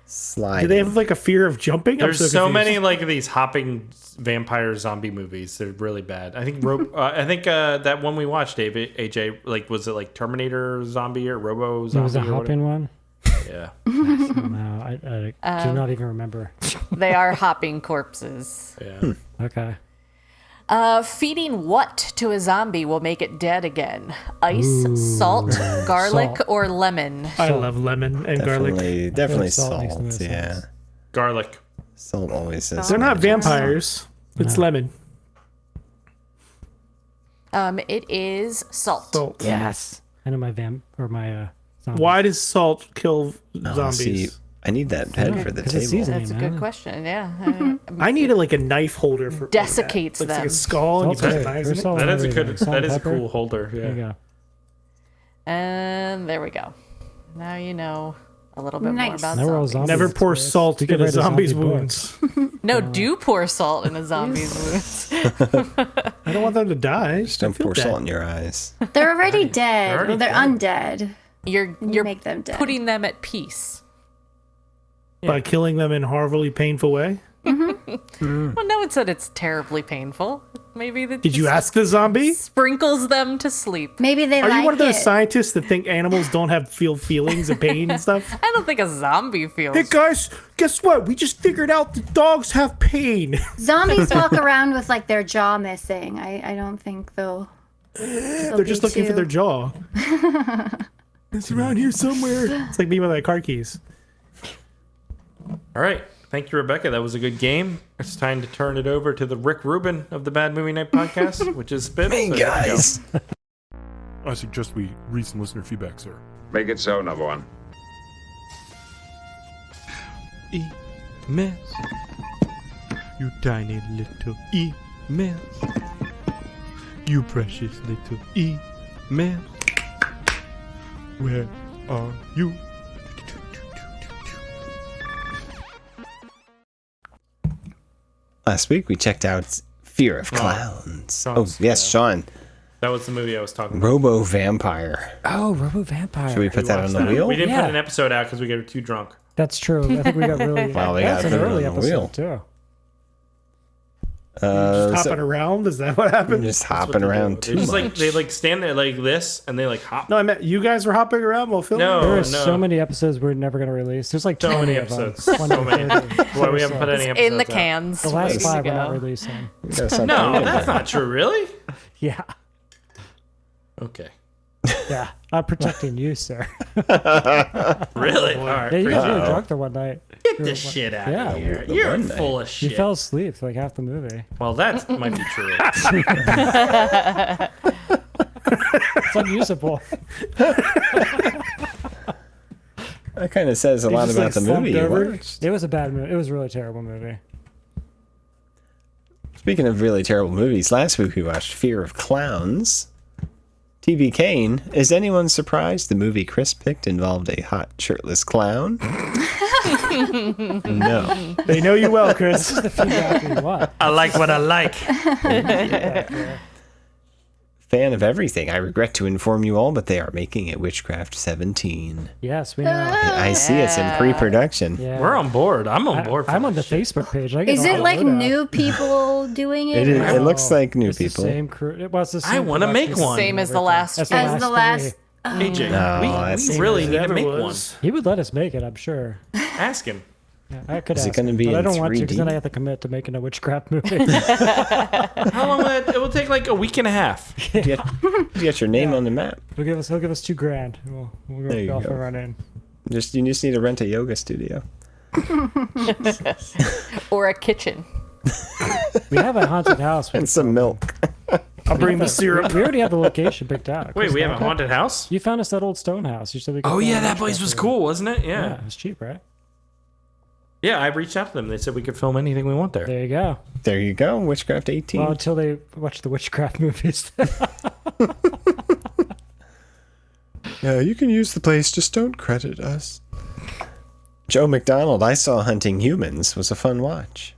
Slide. Do they have like a fear of jumping? I'm There's so confused. many like these hopping vampire zombie movies. They're really bad. I think that one we watched, AJ, like was it like Terminator zombie or Robo zombie? It was a or whatever? hopping one. Yeah. No, I do not even remember. They are hopping corpses. Yeah. Okay. Feeding what to a zombie will make it dead again? Ice, salt, garlic, Salt. or lemon? I love lemon and garlic. Definitely salt makes the salt. most Yeah. sense. Garlic. Salt always says. They're not vampires. It's lemon. It is salt. Salt. Yes. I know my zombies. Why does salt kill Oh, zombies? see, I need that head for the 'Cause it's table. seasoning. That's a man. good question. Yeah. I need like a knife holder for Desiccates like, them. like a skull and you Salt's put good. knives There's in it. salt That and is a everything. good. Salt That and is a pepper. cool holder. There you Yeah. And there we go. Now you know a little bit more Nice. about Now we're all zombies. zombies. Never pour It's salt to in get a rid of zombie's zombie wounds. No, do pour salt in a zombie's wounds. I don't want them to die. Just don't pour salt in your eyes. They're already dead. already Well, they're undead. You're You make them dead. putting them at peace. By killing them in a horribly painful way. Well, no one said it's terribly painful. Maybe that Did you ask the zombie? sprinkles them to sleep. Maybe they Are like you one of those it. scientists that think animals don't have feelings of pain and stuff? I don't think a zombie feels. Hey guys, guess what? We just figured out that dogs have pain. Zombies walk around with like their jaw missing. I don't think they'll They're just looking for their jaw. It's around here somewhere. It's like me with my car keys. All right. Thank you, Rebecca. That was a good game. It's time to turn it over to the Rick Rubin of the Bad Movie Night podcast, which is Spin. Hey, So here we go. guys. I suggest we read some listener feedback, sir. Make it so, number one. Emails. You tiny little emails. You precious little emails. Where are you? Last week we checked out Fear of Clowns. Oh, yes, Sean. That was the movie I was talking about. Robo Vampire. Oh, Robo Vampire. Should we put that on the wheel? We didn't Yeah. put an episode out because we got too drunk. That's true. I think we got really. Wow, we that's gotta an put it early on the wheel. episode too. Just hopping around? Is that what happened? Just hopping around They too just much. they stand there like this and they like hop. No, I meant you guys were hopping around while filming? No, There are no. so many episodes we're never going to release. There's like So 20 many of them. episodes. So many. Why we haven't put any episodes in the out. cans. The last ready to 5 we're not go. releasing. No, that's not true. Really? Yeah. Okay. Yeah. I'm protecting you, sir. Really? All right. Yeah, you pretty guys were good. drunk the one night. Get this shit out Yeah. of here. The You're one full of You shit. fell asleep for like half the movie. Well, that might be true. It's unusable. That kind of says a lot just, about like, the movie you slumped over. watched. It was a bad movie. It was a really terrible movie. Speaking of really terrible movies, last week we watched Fear of Clowns. TV Kane, is anyone surprised the movie Chris picked involved a hot shirtless clown? No. They know you well, Chris. This is the feedback we want. I like what I like. Fan of everything. I regret to inform you all, but they are making it Witchcraft 17. Yes, we know. I see it's in pre-production. Yeah. We're on board. I'm on board. I'm on the Facebook page. I get Is all it the like lowdown. new people doing it? It looks like new It's the people. same crew. It was the same I wanna make production one. Same as the and last everything. few. As the last. three. AJ, No, we that's- really need to Never make was. He would let us make it, I'm sure. one. Ask him. Yeah, I could Is it ask gonna him, be but I in don't want to because then 3D? I have to commit to making a witchcraft movie. How long will it will take? Like a week and a half. Get your name on the map. he'll give us $2,000. We'll There you go off go. and run in. You just need to rent a yoga studio. Or a kitchen. We have a haunted house. And some milk. I'll bring the syrup. We already have the location picked out. Wait, Chris we have a Duncan, haunted house? You found us that old stone house. You said we could Oh film yeah, a that place witchcraft was movie. cool, wasn't it? Yeah, Yeah. it was cheap, right? Yeah, I reached out to them. They said we could film anything we want there. There you go. There you go. Witchcraft 18. Well, until they watch the witchcraft movies. Yeah, you can use the place, just don't credit us. Joe McDonald, I Saw Hunting Humans, was a fun watch.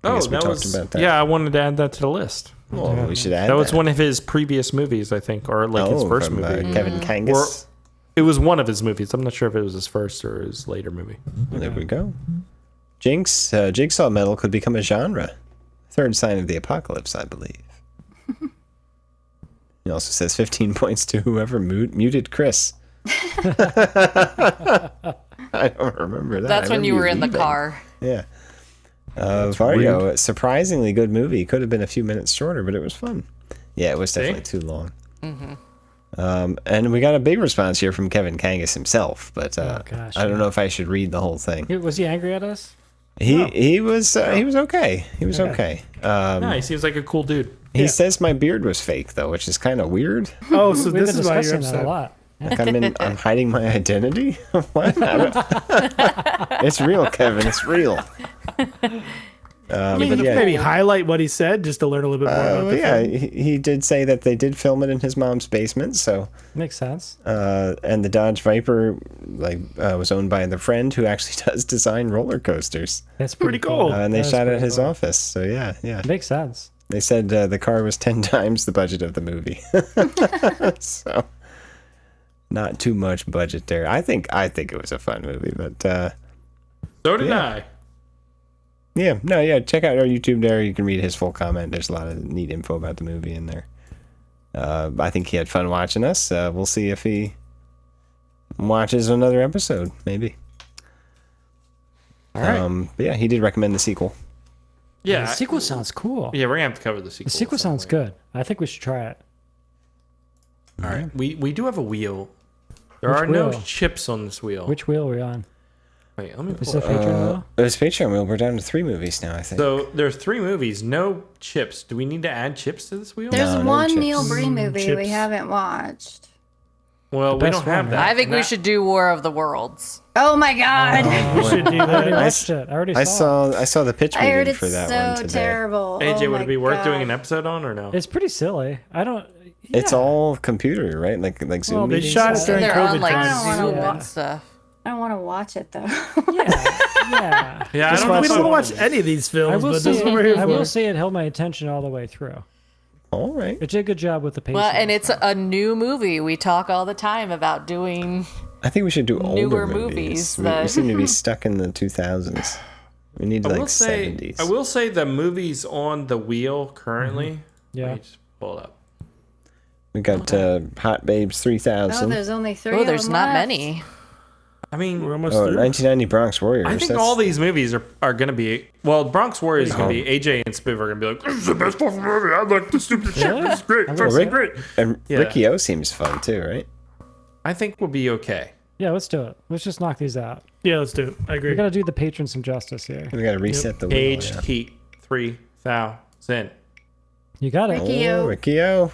I guess we that talked was about that. Yeah, I wanted to add that to the list. Well, we should add That was one of his previous movies, I think, or like his first from, movie. Kevin Kangas. It was one of his movies. I'm not sure if it was his first or his later movie. There we go. Jigsaw metal could become a genre. Third sign of the apocalypse, I believe. He also says 15 points to whoever muted Chris. I don't remember that. That's I when you remember were in the leaving. car. Yeah. Vario, a surprisingly good movie. Could have been a few minutes shorter, but it was fun. Yeah, it was definitely too long. And we got a big response here from Kevin Kangas himself, but gosh, I don't know if I should read the whole thing. Was he angry at us? He was okay. He was okay. Yeah, he seems like a cool dude. He says my beard was fake though, which is kind of weird. Oh, so We've this been is why you're discussing that a upset. lot. Like I'm hiding my identity. What? It's real, Kevin. It's real. Maybe highlight what he said just to learn a little bit more about the film. He did say that they did film it in his mom's basement, so Makes sense. and the Dodge Viper was owned by the friend who actually does design roller coasters. That's Pretty cool. And they That is shot at pretty his cool. office, so yeah. Makes sense. They said the car was 10 times the budget of the movie, so not too much budget there. I think it was a fun movie, but So did Yeah. I. check out our YouTube there. You can read his full comment. There's a lot of neat info about the movie in there. I think he had fun watching us. We'll see if he watches another episode, maybe. All right. But yeah, he did recommend the sequel. Yeah. The sequel sounds cool. Yeah, we're gonna have to cover the sequel. The sequel at some sounds point. good. I think we should try it. All right. We do have a wheel. There Which are no wheel? chips on this wheel. Which wheel are we on? Wait, let me Is pull it it up. Patreon wheel? It's Patreon wheel. We're down to 3 movies now, I think. So there's 3 movies, no chips. Do we need to add chips to this wheel? There's no one chips. Neil Bree movie we chips. haven't watched. Well, The we best don't have one, that. right? I think we That- should do War of the Worlds. Oh my god. We should do I already that. watched it. I already I saw it. saw the pitch I heard meeting it's for that one so today. terrible. AJ, Oh would my it be worth doing God. an episode on or no? It's pretty silly. I don't. It's yeah. all computer, right? Like Zoom Well, they meetings. shot and it stuff. during They're COVID on like times. Zoom Yeah. and stuff. I don't want to watch it though. Yeah. Yeah, I Just don't we know. don't if want to I- watch any of these I films, will but this is what we're say. here I will for. say it held my attention all the way through. All right. It did a good job with the pacing. Well, and it's a new movie. We talk all the time about doing. I think we should do older Newer movies. movies We that- seem to be stuck in the 2000s. We need I like will say, 70s. I will say the movies on the wheel currently. Yeah. Let me just pull it up. We got Hot Babes Oh, 3000. there's only 3. Oh, of there's them not left. many. I mean, We're almost Oh, through. 1990 Bronx Warriors. I think That's- all these movies are going to be. Well, Bronx Warriors is going to be. AJ and Spiv are going to be like, this is the best fucking movie. I like the stupid shit. Really? This is great. I This will is say- great. And Yeah. Ricky O seems fun too, right? I think we'll be okay. Yeah, let's do it. Let's just knock these out. Yeah, let's do it. I agree. We gotta do the patrons some justice here. We got to reset the wheel. Aged yeah. Heat 3000. You got it. Ricky O. Ricky O.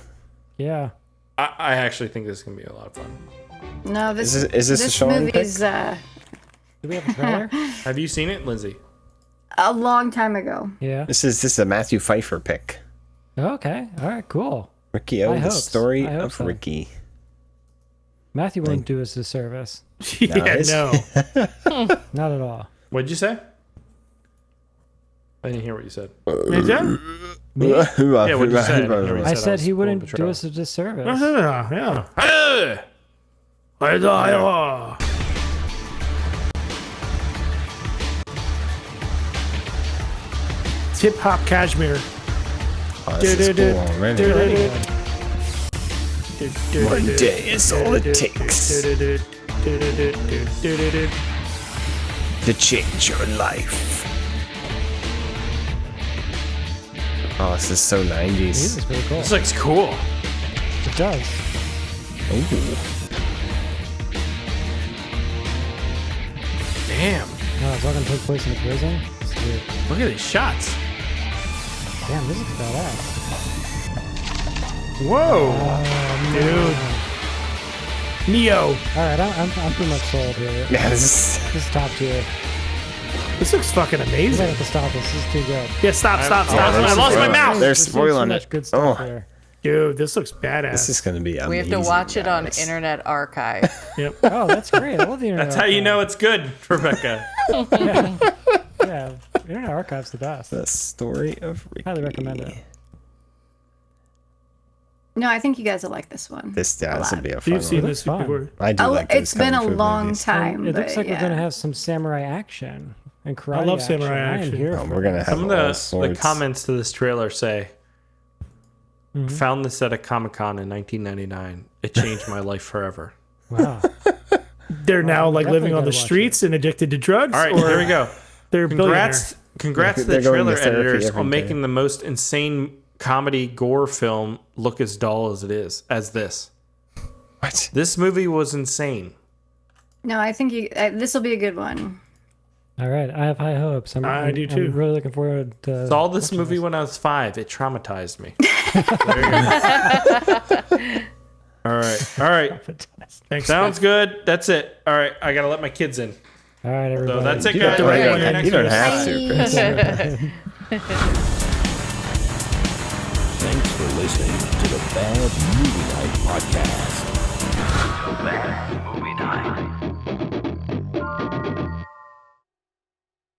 Yeah. I actually think this is going to be a lot of fun. No, this Is this a Sean pick? movie's Do we have a trailer? Have you seen it, Lindsay? a long time ago. Yeah. This is a Matthew Pfeiffer pick. Okay. All right. Cool. Ricky O. I The hope- story I hope of so. Ricky. Matthew wouldn't do us a service. Yeah, his- no. Not at all. What'd you say? I didn't hear what you said. Is that? Yeah, what'd you say? I said was he on wouldn't patrol. do us a disservice. Yeah. Hey! Hip hop cashmere. Oh, this is cool already. One day is all it takes to change your life. Oh, this is so 90s. This is pretty cool. This looks cool. It does. Ooh. Damn. No, it's all gonna take place in a prison. Sweet. Look at these shots. Damn, this is badass. Whoa. Dude. Neo. All right, I'm pretty much sold here. Yeah, this This is top tier. This looks fucking We gotta amazing. have to stop this. This is too good. Yeah, stop. I lost spoiling. my mouth. They're We're seeing spoiling too it. much good stuff Oh, here. Dude, this looks badass. this is gonna be amazing. We have to watch it on guys. Internet Archive. Yep. Oh, that's great. I love the Internet That's how you Archive. know it's good, Rebecca. Yeah, Internet Archive's the best. The story of Ricky. Highly recommend it. No, I think you guys will like this one. This a would lot. be a fun You've seen one. this fun. before. I do Oh, like it's those been a kung fu long movies. time. It looks but like we're yeah. gonna have some samurai action and karate. love action. samurai I am action. here Oh, for we're gonna it. have Some all of the sorts. comments to this trailer say, Mm-hmm. found this at a Comic-Con in 1999. It changed my life forever. Wow. They're now like definitely living on gotta the watch streets and addicted to drugs. All right, or here we go. They're Congrats to They're the going to trailer therapy editors every on day. making the most insane comedy gore film look as dull as it is, as this. What? This movie was insane. No, I think this will be a good one. All right, I have high hopes. I do too. I'm really looking forward to. Saw this movie when I was 5. It traumatized me. All right. Thanks. Sounds good. That's it. All right, I gotta let my kids in. All right, everybody. So that's it, You don't guys. have to write We'll one see you in. next You don't week. have to, Chris. Thanks for listening to the Bad Movie Night Podcast.